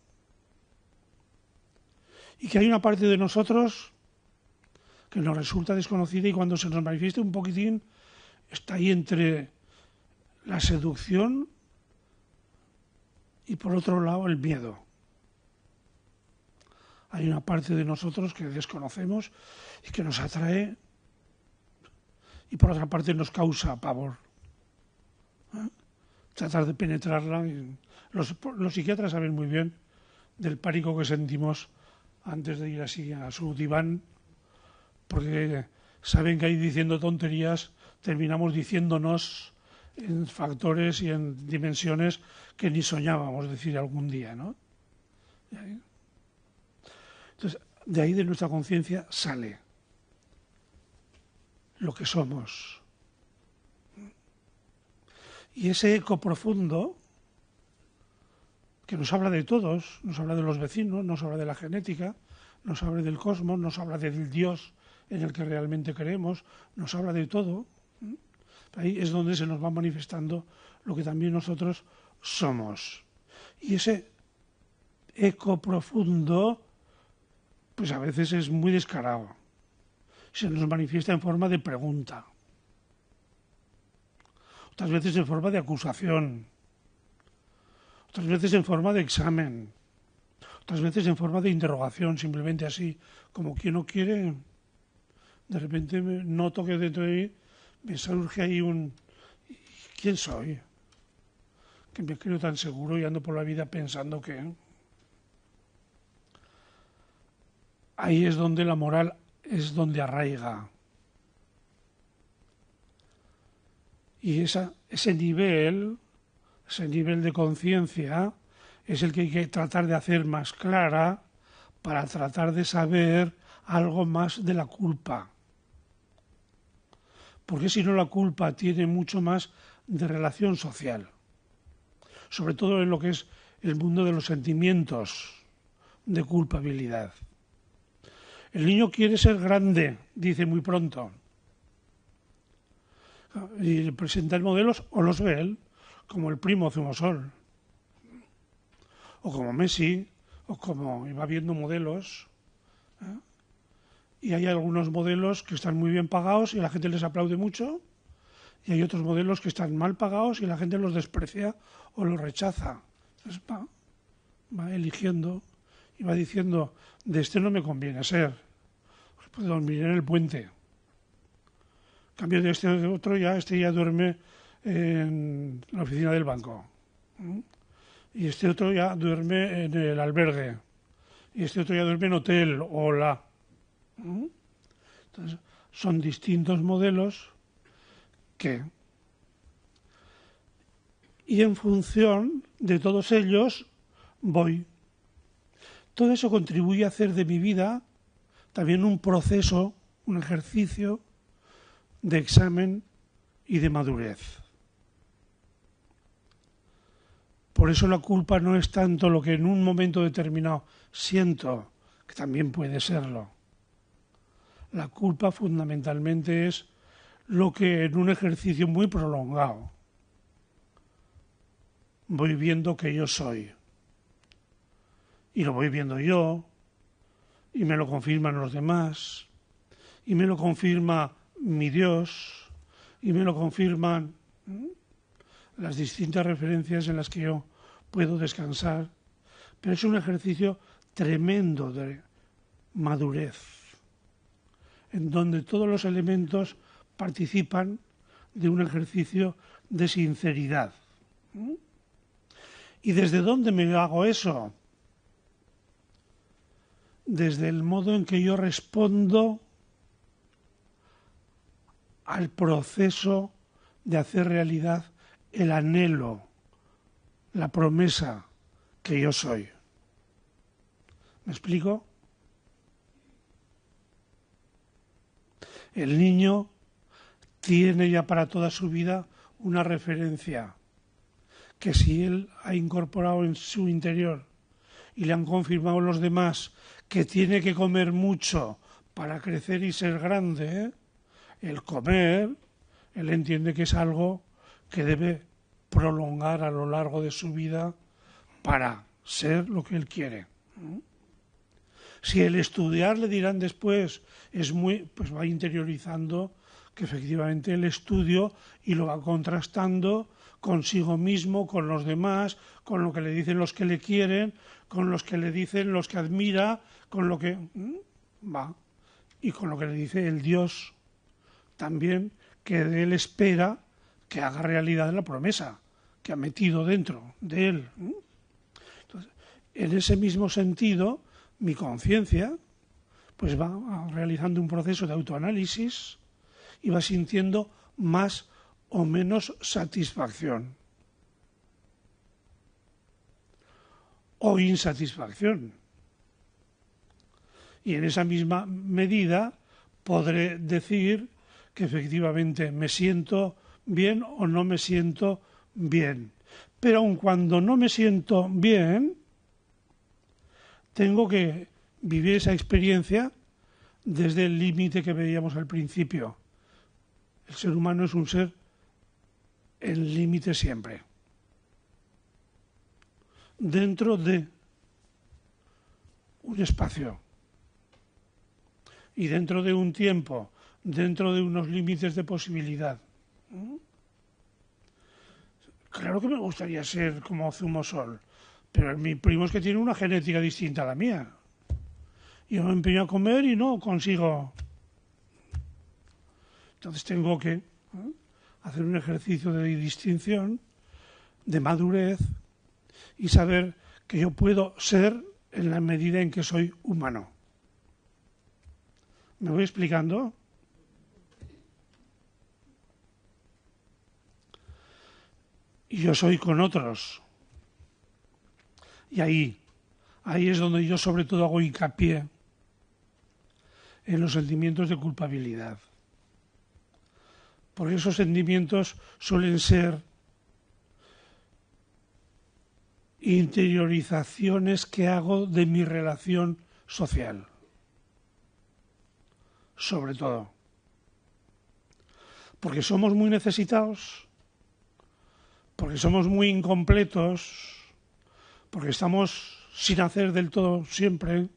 Y que hay una parte de nosotros que nos resulta desconocida y cuando se nos manifiesta un poquitín está ahí entre la seducción y por otro lado el miedo. Hay una parte de nosotros que desconocemos y que nos atrae y por otra parte nos causa pavor. Tratar de penetrarla. Los psiquiatras saben muy bien del pánico que sentimos antes de ir así a su diván, porque saben que ahí diciendo tonterías terminamos diciéndonos en factores y en dimensiones que ni soñábamos decir algún día, ¿no? Entonces, de ahí de nuestra conciencia sale lo que somos. Y ese eco profundo que nos habla de todos, nos habla de los vecinos, nos habla de la genética, nos habla del cosmos, nos habla del Dios en el que realmente creemos, nos habla de todo. Ahí es donde se nos va manifestando lo que también nosotros somos. Y ese eco profundo, pues a veces es muy descarado. Se nos manifiesta en forma de pregunta. Otras veces en forma de acusación. Otras veces en forma de examen. Otras veces en forma de interrogación, simplemente así, como quien no quiere. De repente noto que dentro de mí me surge ahí ¿quién soy? Que me creo tan seguro y ando por la vida pensando que... Ahí es donde la moral es donde arraiga. Y ese nivel de conciencia es el que hay que tratar de hacer más clara para tratar de saber algo más de la culpa. Porque si no la culpa tiene mucho más de relación social, sobre todo en lo que es el mundo de los sentimientos de culpabilidad. El niño quiere ser grande, dice muy pronto. Y le presenta modelos o los ve él, como el primo Zumosol, o como Messi, o como va viendo modelos. Y hay algunos modelos que están muy bien pagados y la gente les aplaude mucho, y hay otros modelos que están mal pagados y la gente los desprecia o los rechaza. Entonces va eligiendo y va diciendo, de este no me conviene ser, pues puede dormir en el puente. En cambio de este otro este ya duerme en la oficina del banco. Y este otro ya duerme en el albergue. Y este otro ya duerme en hotel o la... Entonces, son distintos modelos que... Y en función de todos ellos voy. Todo eso contribuye a hacer de mi vida también un proceso, un ejercicio de examen y de madurez. Por eso la culpa no es tanto lo que en un momento determinado siento, que también puede serlo. La culpa fundamentalmente es lo que en un ejercicio muy prolongado voy viendo que yo soy. Y lo voy viendo yo, y me lo confirman los demás, y me lo confirma mi Dios, y me lo confirman las distintas referencias en las que yo puedo descansar. Pero es un ejercicio tremendo de madurez, en donde todos los elementos participan de un ejercicio de sinceridad. ¿Y desde dónde me hago eso? Desde el modo en que yo respondo al proceso de hacer realidad el anhelo, la promesa que yo soy. ¿Me explico? El niño tiene ya para toda su vida una referencia que si él ha incorporado en su interior y le han confirmado los demás que tiene que comer mucho para crecer y ser grande, el comer, él entiende que es algo que debe prolongar a lo largo de su vida para ser lo que él quiere. Si el estudiar, le dirán después, pues va interiorizando que efectivamente el estudio y lo va contrastando consigo mismo, con los demás, con lo que le dicen los que le quieren, con los que le dicen los que admira, con lo que va, y con lo que le dice el Dios también, que de él espera que haga realidad la promesa que ha metido dentro de él. Entonces, en ese mismo sentido, mi conciencia pues va realizando un proceso de autoanálisis y va sintiendo más o menos satisfacción o insatisfacción. Y en esa misma medida podré decir que efectivamente me siento bien o no me siento bien. Pero aun cuando no me siento bien, tengo que vivir esa experiencia desde el límite que veíamos al principio. El ser humano es un ser en límite siempre. Dentro de un espacio y dentro de un tiempo, dentro de unos límites de posibilidad. Claro que me gustaría ser como Zumosol, pero mi primo es que tiene una genética distinta a la mía. Yo me empeño a comer y no consigo. Entonces tengo que hacer un ejercicio de distinción, de madurez y saber que yo puedo ser en la medida en que soy humano. ¿Me voy explicando? Y yo soy con otros. Y ahí es donde yo sobre todo hago hincapié en los sentimientos de culpabilidad. Porque esos sentimientos suelen ser interiorizaciones que hago de mi relación social. Sobre todo. Porque somos muy necesitados, porque somos muy incompletos, porque estamos sin hacer del todo siempre,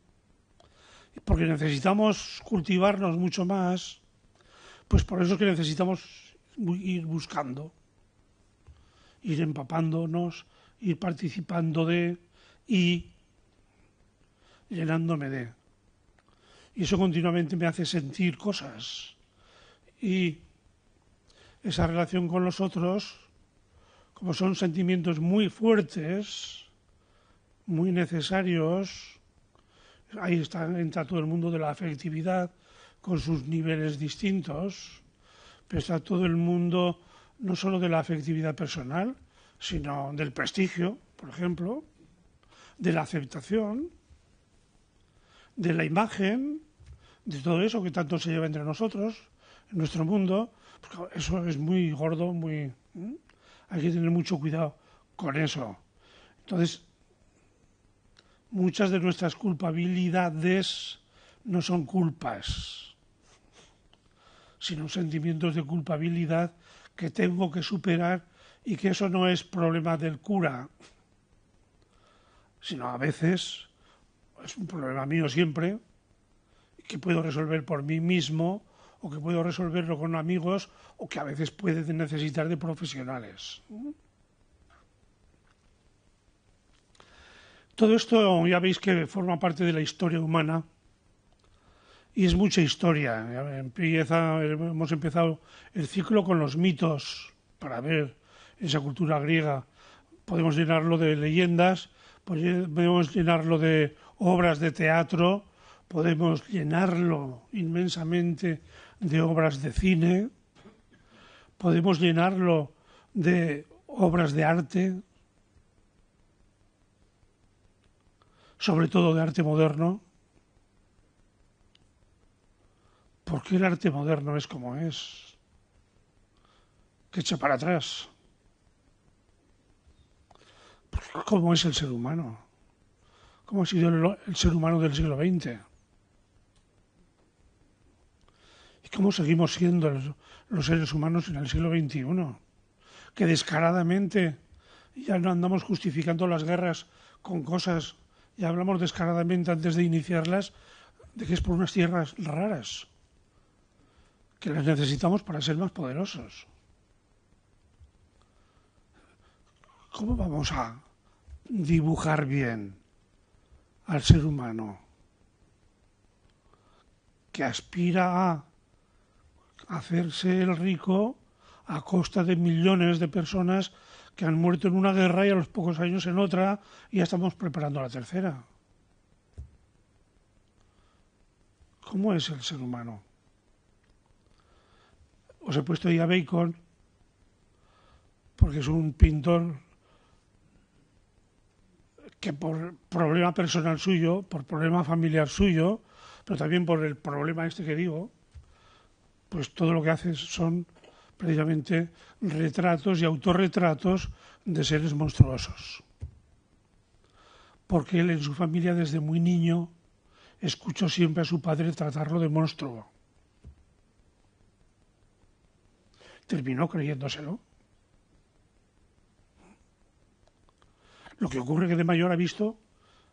porque necesitamos cultivarnos mucho más, pues por eso es que necesitamos ir buscando, ir empapándonos, ir participando de y llenándome de. Y eso continuamente me hace sentir cosas. Y esa relación con los otros, como son sentimientos muy fuertes, muy necesarios, ahí entra todo el mundo de la afectividad con sus niveles distintos, pero está todo el mundo no solo de la afectividad personal, sino del prestigio, por ejemplo, de la aceptación, de la imagen, de todo eso que tanto se lleva entre nosotros, en nuestro mundo, porque eso es muy gordo, hay que tener mucho cuidado con eso. Entonces, muchas de nuestras culpabilidades no son culpas, sino sentimientos de culpabilidad que tengo que superar y que eso no es problema del cura, sino a veces es un problema mío siempre, que puedo resolver por mí mismo o que puedo resolverlo con amigos o que a veces puede necesitar de profesionales. Todo esto ya veis que forma parte de la historia humana y es mucha historia. Hemos empezado el ciclo con los mitos para ver esa cultura griega. Podemos llenarlo de leyendas, podemos llenarlo de obras de teatro, podemos llenarlo inmensamente de obras de cine, podemos llenarlo de obras de arte, sobre todo de arte moderno. ¿Por qué el arte moderno es como es? Que echa para atrás. ¿Cómo es el ser humano? ¿Cómo ha sido el ser humano del siglo XX? ¿Y cómo seguimos siendo los seres humanos en el siglo XXI? Que descaradamente ya no andamos justificando las guerras con cosas, ya hablamos descaradamente antes de iniciarlas, de que es por unas tierras raras, que las necesitamos para ser más poderosos. ¿Cómo vamos a dibujar bien al ser humano que aspira a hacerse el rico a costa de millones de personas que han muerto en una guerra y a los pocos años en otra y ya estamos preparando la tercera? ¿Cómo es el ser humano? Os he puesto ahí a Bacon porque es un pintor que por problema personal suyo, por problema familiar suyo, pero también por el problema este que digo, pues todo lo que hace son precisamente retratos y autorretratos de seres monstruosos. Porque él en su familia desde muy niño escuchó siempre a su padre tratarlo de monstruo. Terminó creyéndoselo. Lo que ocurre es que de mayor ha visto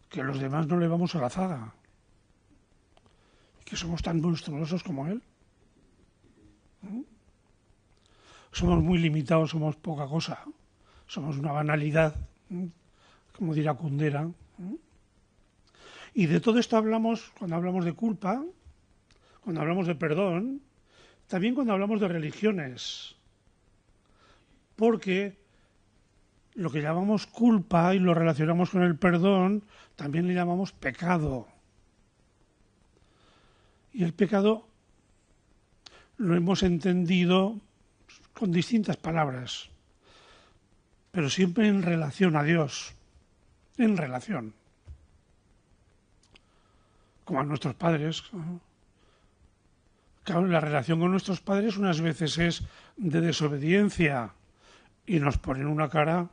que los demás no le vamos a la zaga, que somos tan monstruosos como él. Somos muy limitados, somos poca cosa, somos una banalidad, como dirá Kundera. Y de todo esto hablamos cuando hablamos de culpa, cuando hablamos de perdón, también cuando hablamos de religiones, porque lo que llamamos culpa y lo relacionamos con el perdón, también le llamamos pecado. Y el pecado lo hemos entendido con distintas palabras, pero siempre en relación a Dios, en relación, como a nuestros padres. Claro, la relación con nuestros padres unas veces es de desobediencia y nos ponen una cara,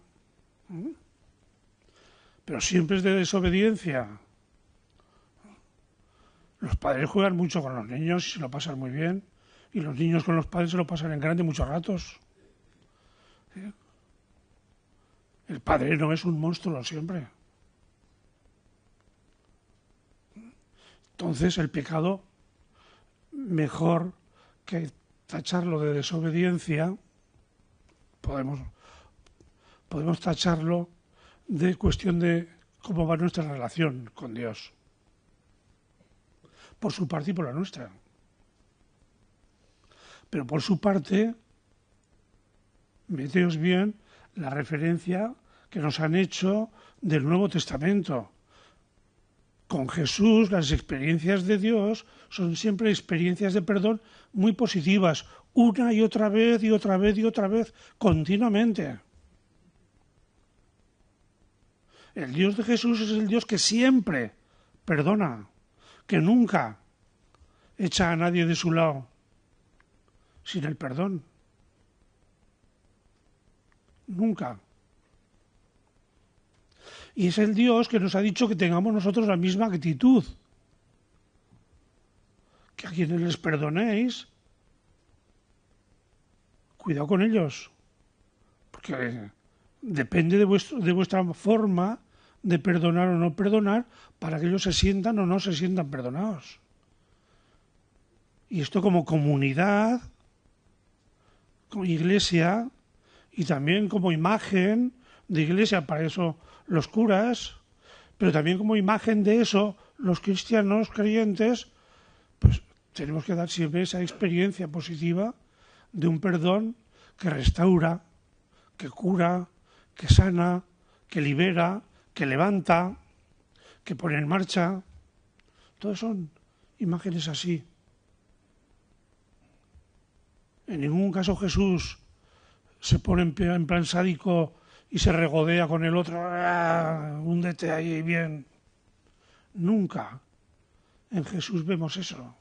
pero siempre es de desobediencia. Los padres juegan mucho con los niños y se lo pasan muy bien, y los niños con los padres se lo pasan en grande muchos ratos. ¿Sí? El padre no es un monstruo siempre. Entonces el pecado, mejor que tacharlo de desobediencia, podemos tacharlo de cuestión de cómo va nuestra relación con Dios, por su parte y por la nuestra. Pero por su parte, meteos bien la referencia que nos han hecho del Nuevo Testamento. Con Jesús, las experiencias de Dios son siempre experiencias de perdón muy positivas, una y otra vez y otra vez y otra vez, continuamente. El Dios de Jesús es el Dios que siempre perdona, que nunca echa a nadie de su lado sin el perdón. Nunca. Y es el Dios que nos ha dicho que tengamos nosotros la misma actitud. Que a quienes les perdonéis, cuidado con ellos, porque depende de vuestra forma de perdonar o no perdonar para que ellos se sientan o no se sientan perdonados. Y esto como comunidad, como iglesia y también como imagen de iglesia, para eso los curas, pero también como imagen de eso los cristianos creyentes, pues tenemos que dar siempre esa experiencia positiva de un perdón que restaura, que cura, que sana, que libera, que levanta, que pone en marcha. Todos son imágenes así. En ningún caso Jesús se pone en plan sádico y se regodea con el otro, húndete ahí bien. Nunca en Jesús vemos eso.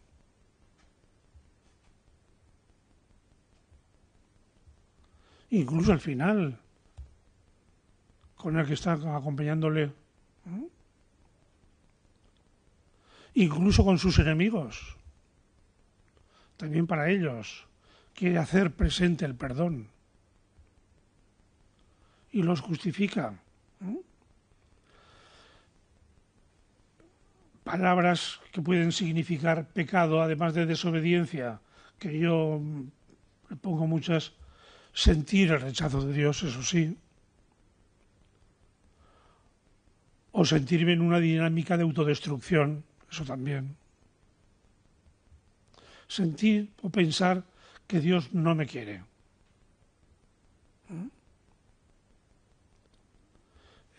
Incluso al final, con el que está acompañándole, incluso con sus enemigos, también para ellos quiere hacer presente el perdón y los justifica. Palabras que pueden significar pecado, además de desobediencia, que yo le pongo muchas. Sentir el rechazo de Dios, eso sí, o sentirme en una dinámica de autodestrucción, eso también. Sentir o pensar que Dios no me quiere.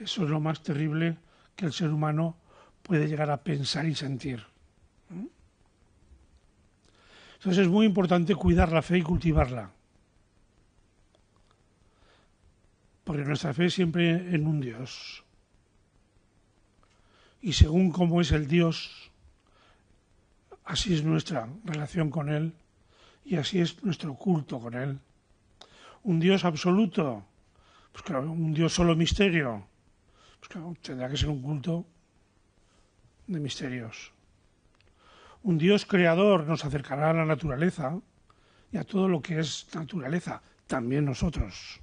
Eso es lo más terrible que el ser humano puede llegar a pensar y sentir. Entonces es muy importante cuidar la fe y cultivarla. Porque nuestra fe es siempre en un Dios. Y según cómo es el Dios, así es nuestra relación con Él y así es nuestro culto con Él. Un Dios absoluto, pues claro, un Dios solo misterio, pues claro, tendrá que ser un culto de misterios. Un Dios creador nos acercará a la naturaleza y a todo lo que es naturaleza, también nosotros.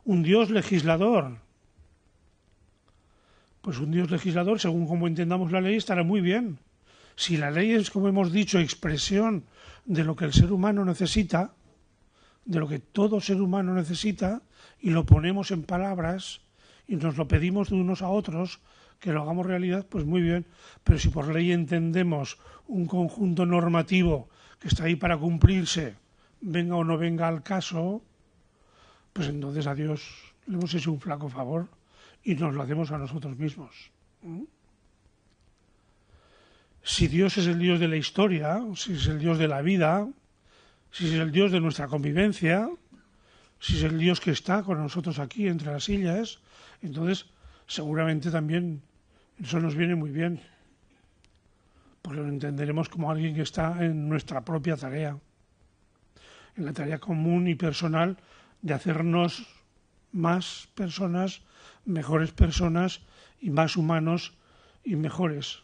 Un Dios legislador. Pues un Dios legislador, según como entendamos la ley, estará muy bien. Si la ley es, como hemos dicho, expresión de lo que el ser humano necesita, de lo que todo ser humano necesita, y lo ponemos en palabras y nos lo pedimos de unos a otros, que lo hagamos realidad, pues muy bien. Pero si por ley entendemos un conjunto normativo que está ahí para cumplirse, venga o no venga al caso, pues entonces a Dios le hemos hecho un flaco favor y nos lo hacemos a nosotros mismos. Si Dios es el Dios de la historia, si es el Dios de la vida, si es el Dios de nuestra convivencia, si es el Dios que está con nosotros aquí entre las sillas, entonces seguramente también eso nos viene muy bien, porque lo entenderemos como alguien que está en nuestra propia tarea, en la tarea común y personal de hacernos más personas, mejores personas y más humanos y mejores.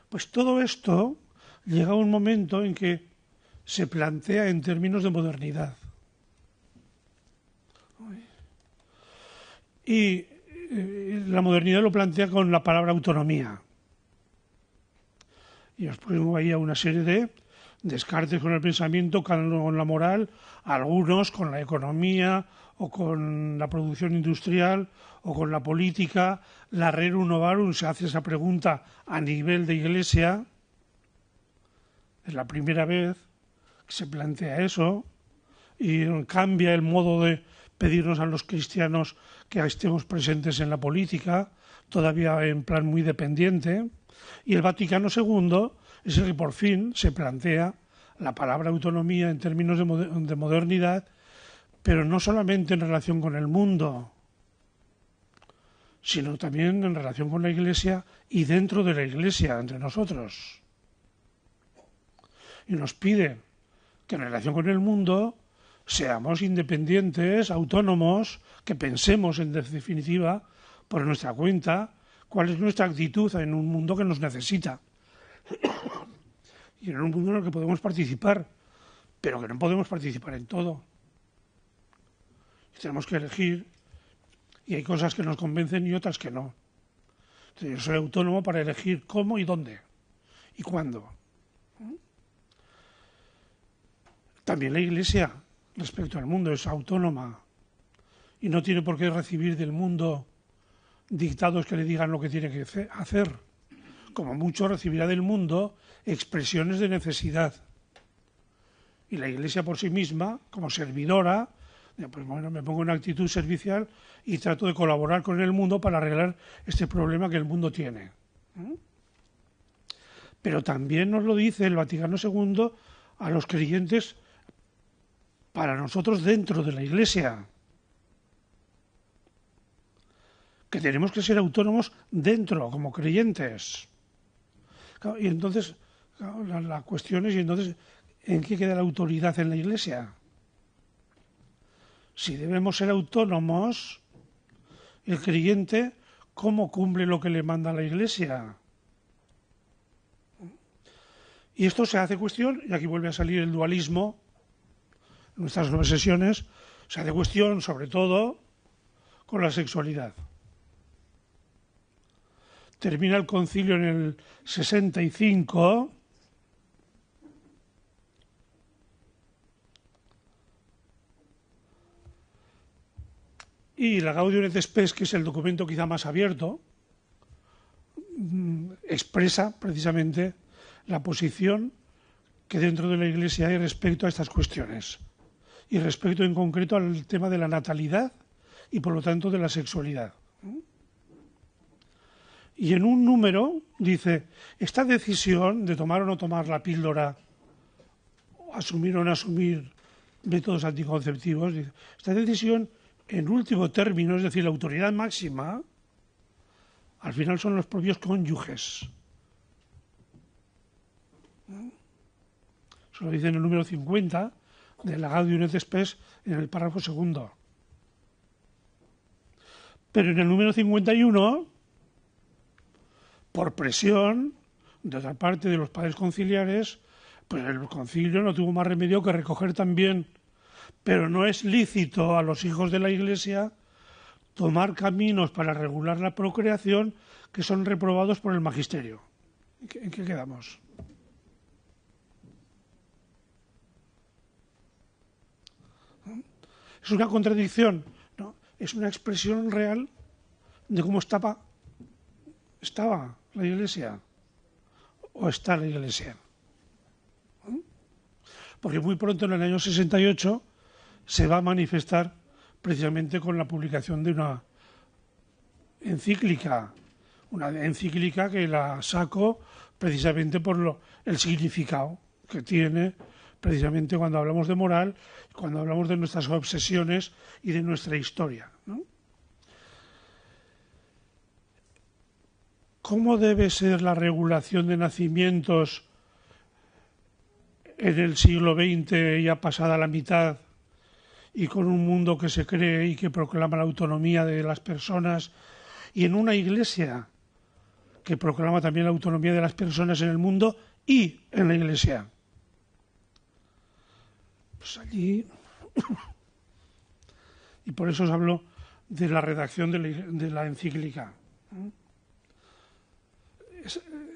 Pues todo esto llega a un momento en que se plantea en términos de modernidad. Y la modernidad lo plantea con la palabra autonomía. Y os pongo ahí a una serie de Descartes con el pensamiento, con la moral, algunos con la economía o con la producción industrial o con la política. La Rerum Novarum se hace esa pregunta a nivel de iglesia. Es la primera vez que se plantea eso y cambia el modo de pedirnos a los cristianos que estemos presentes en la política, todavía en plan muy dependiente. Y el Vaticano II es el que por fin se plantea la palabra autonomía en términos de modernidad, pero no solamente en relación con el mundo, sino también en relación con la Iglesia y dentro de la Iglesia, entre nosotros. Y nos pide que en relación con el mundo seamos independientes, autónomos, que pensemos en definitiva por nuestra cuenta cuál es nuestra actitud en un mundo que nos necesita y en un mundo en el que podemos participar, pero que no podemos participar en todo. Tenemos que elegir, y hay cosas que nos convencen y otras que no. Entonces, yo soy autónomo para elegir cómo y dónde y cuándo. También la Iglesia, respecto al mundo, es autónoma y no tiene por qué recibir del mundo dictados que le digan lo que tiene que hacer. Como mucho recibirá del mundo expresiones de necesidad. Y la Iglesia por sí misma, como servidora, pues bueno, me pongo en actitud servicial y trato de colaborar con el mundo para arreglar este problema que el mundo tiene. Pero también nos lo dice el Vaticano II a los creyentes, para nosotros dentro de la Iglesia, que tenemos que ser autónomos dentro, como creyentes. Y entonces, la cuestión es, ¿y entonces en qué queda la autoridad en la Iglesia? Si debemos ser autónomos, el creyente, ¿cómo cumple lo que le manda la Iglesia? Y esto se hace cuestión, y aquí vuelve a salir el dualismo, en nuestras 9 sesiones, se hace cuestión sobre todo con la sexualidad. Termina el concilio en el 65 y la Gaudium et Spes, que es el documento quizá más abierto, expresa precisamente la posición que dentro de la Iglesia hay respecto a estas cuestiones y respecto en concreto al tema de la natalidad y por lo tanto de la sexualidad. Y en un número dice, esta decisión de tomar o no tomar la píldora, asumir o no asumir métodos anticonceptivos, dice, esta decisión en último término, es decir, la autoridad máxima, al final son los propios cónyuges. Eso lo dice en el número 50 de la Gaudium et Spes en el párrafo 2. Pero en el número 51, por presión de otra parte de los padres conciliares, pues el concilio no tuvo más remedio que recoger también, pero no es lícito a los hijos de la Iglesia tomar caminos para regular la procreación que son reprobados por el magisterio. ¿En qué quedamos? ¿Es una contradicción? No, es una expresión real de cómo estaba la Iglesia o está la Iglesia. Porque muy pronto, en el año 68, se va a manifestar precisamente con la publicación de una encíclica que la saco precisamente por el significado que tiene precisamente cuando hablamos de moral, cuando hablamos de nuestras obsesiones y de nuestra historia, ¿no? ¿Cómo debe ser la regulación de nacimientos en el siglo XX, ya pasada la mitad, y con un mundo que se cree y que proclama la autonomía de las personas, y en una Iglesia que proclama también la autonomía de las personas en el mundo y en la Iglesia? Pues allí, y por eso os hablo de la redacción de la encíclica.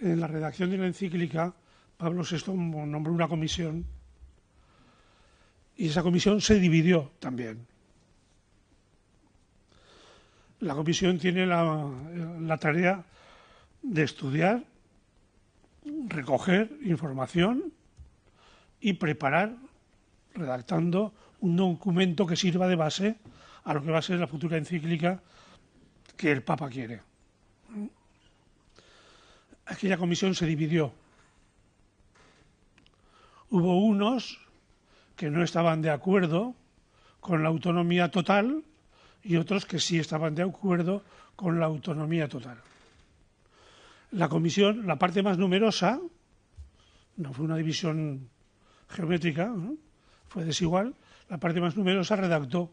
En la redacción de la encíclica, Pablo VI nombró una comisión y esa comisión se dividió también. La comisión tiene la tarea de estudiar, recoger información y preparar, redactando un documento que sirva de base a lo que va a ser la futura encíclica que el Papa quiere. Aquella comisión se dividió. Hubo unos que no estaban de acuerdo con la autonomía total y otros que sí estaban de acuerdo con la autonomía total. La comisión, la parte más numerosa, no fue una división geométrica, ¿no? Fue desigual, la parte más numerosa redactó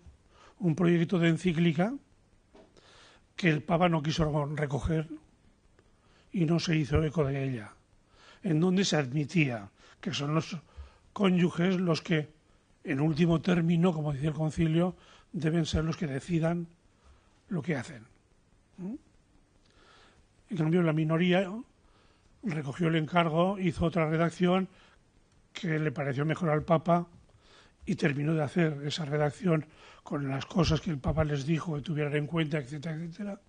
un proyecto de encíclica que el Papa no quiso recoger y no se hizo eco de ella, en donde se admitía que son los cónyuges los que, en último término, como decía el concilio, deben ser los que decidan lo que hacen. En cambio, la minoría recogió el encargo, hizo otra redacción que le pareció mejor al Papa y terminó de hacer esa redacción con las cosas que el Papa les dijo que tuvieran en cuenta, etcétera, etcétera,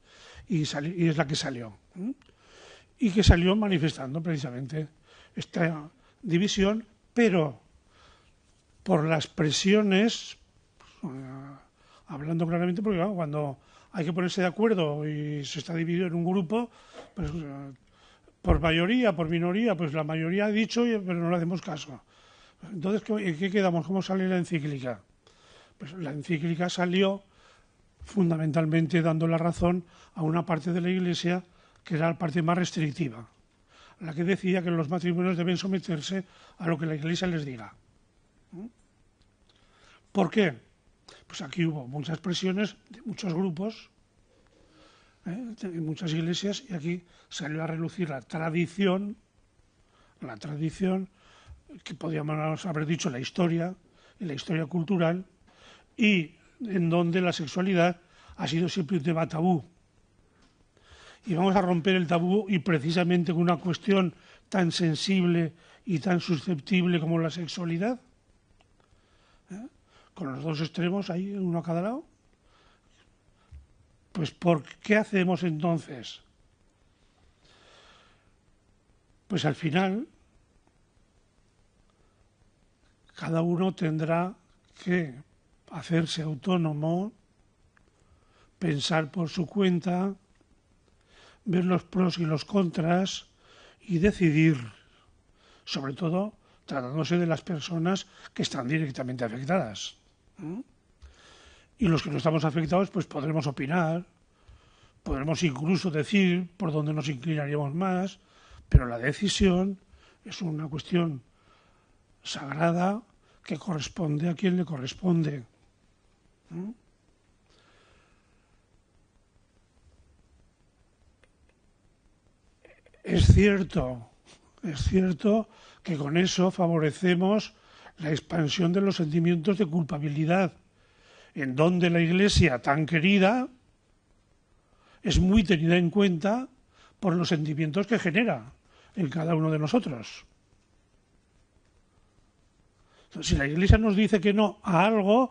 y es la que salió. Y que salió manifestando precisamente esta división, pero por las presiones, hablando claramente, porque claro, cuando hay que ponerse de acuerdo y se está dividido en un grupo, pues por mayoría, por minoría, pues la mayoría ha dicho, pero no le hacemos caso. Entonces, ¿en qué quedamos? ¿Cómo sale la encíclica? Pues la encíclica salió fundamentalmente dando la razón a una parte de la Iglesia que era la parte más restrictiva, la que decía que los matrimonios deben someterse a lo que la Iglesia les diga. ¿Por qué? Pues aquí hubo muchas presiones de muchos grupos, en muchas iglesias, y aquí salió a relucir la tradición que podríamos haber dicho la historia cultural, y en donde la sexualidad ha sido siempre un tema tabú. Y vamos a romper el tabú, y precisamente con una cuestión tan sensible y tan susceptible como la sexualidad, con los dos extremos ahí, uno a cada lado. Pues ¿por qué hacemos entonces? Pues al final cada uno tendrá que hacerse autónomo, pensar por su cuenta, ver los pros y los contras y decidir, sobre todo tratándose de las personas que están directamente afectadas. Y los que no estamos afectados, pues podremos opinar, podremos incluso decir por dónde nos inclinaríamos más, pero la decisión es una cuestión sagrada que corresponde a quien le corresponde. Es cierto que con eso favorecemos la expansión de los sentimientos de culpabilidad, en donde la Iglesia, tan querida, es muy tenida en cuenta por los sentimientos que genera en cada uno de nosotros. Si la Iglesia nos dice que no a algo,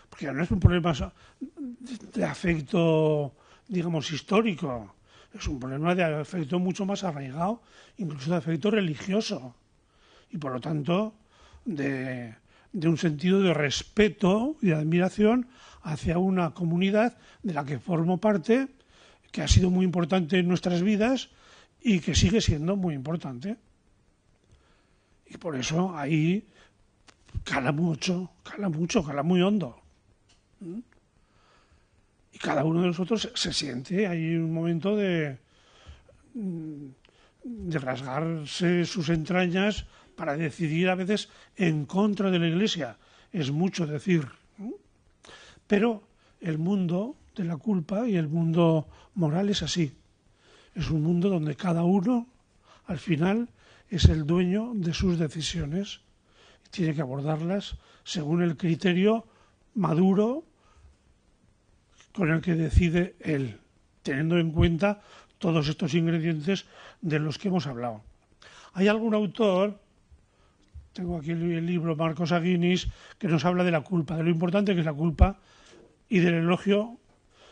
porque no es un problema de afecto, digamos, histórico, es un problema de afecto mucho más arraigado, incluso de afecto religioso, y por lo tanto de un sentido de respeto y de admiración hacia una comunidad de la que formo parte, que ha sido muy importante en nuestras vidas y que sigue siendo muy importante. Y por eso ahí cala muy hondo. Y cada uno de nosotros se siente, hay un momento de rasgarse sus entrañas para decidir a veces en contra de la Iglesia. Es mucho decir. Pero el mundo de la culpa y el mundo moral es así. Es un mundo donde cada uno, al final, es el dueño de sus decisiones. Tiene que abordarlas según el criterio maduro con el que decide él, teniendo en cuenta todos estos ingredientes de los que hemos hablado. Hay algún autor, tengo aquí el libro Marcos Aguinis, que nos habla de la culpa, de lo importante que es la culpa y del elogio.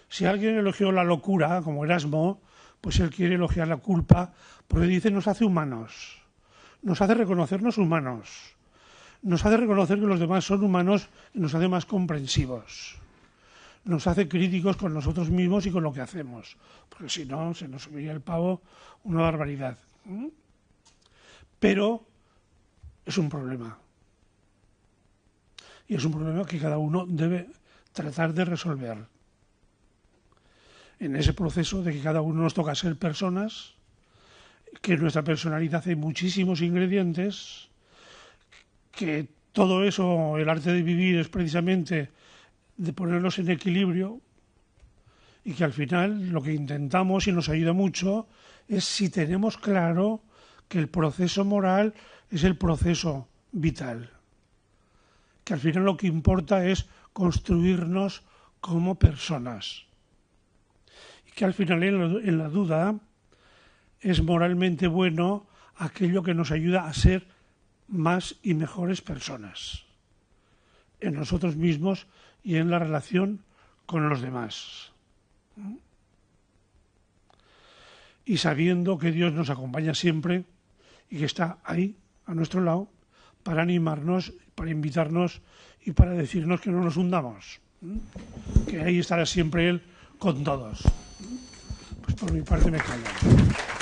Si alguien elogió la locura, como Erasmo, pues él quiere elogiar la culpa porque dice nos hace humanos, nos hace reconocernos humanos, nos hace reconocer que los demás son humanos y nos hace más comprensivos. Nos hace críticos con nosotros mismos y con lo que hacemos, porque si no se nos subiría el pavo una barbaridad. Pero es un problema. Y es un problema que cada uno debe tratar de resolver. En ese proceso de que cada uno nos toca ser personas, que en nuestra personalidad hay muchísimos ingredientes, que todo eso, el arte de vivir es precisamente de ponerlos en equilibrio, y que al final lo que intentamos y nos ayuda mucho es si tenemos claro que el proceso moral es el proceso vital, que al final lo que importa es construirnos como personas, y que al final en la duda es moralmente bueno aquello que nos ayuda a ser más y mejores personas, en nosotros mismos y en la relación con los demás. Y sabiendo que Dios nos acompaña siempre y que está ahí, a nuestro lado, para animarnos, para invitarnos y para decirnos que no nos hundamos, que ahí estará siempre Él con todos. Pues por mi parte me callo.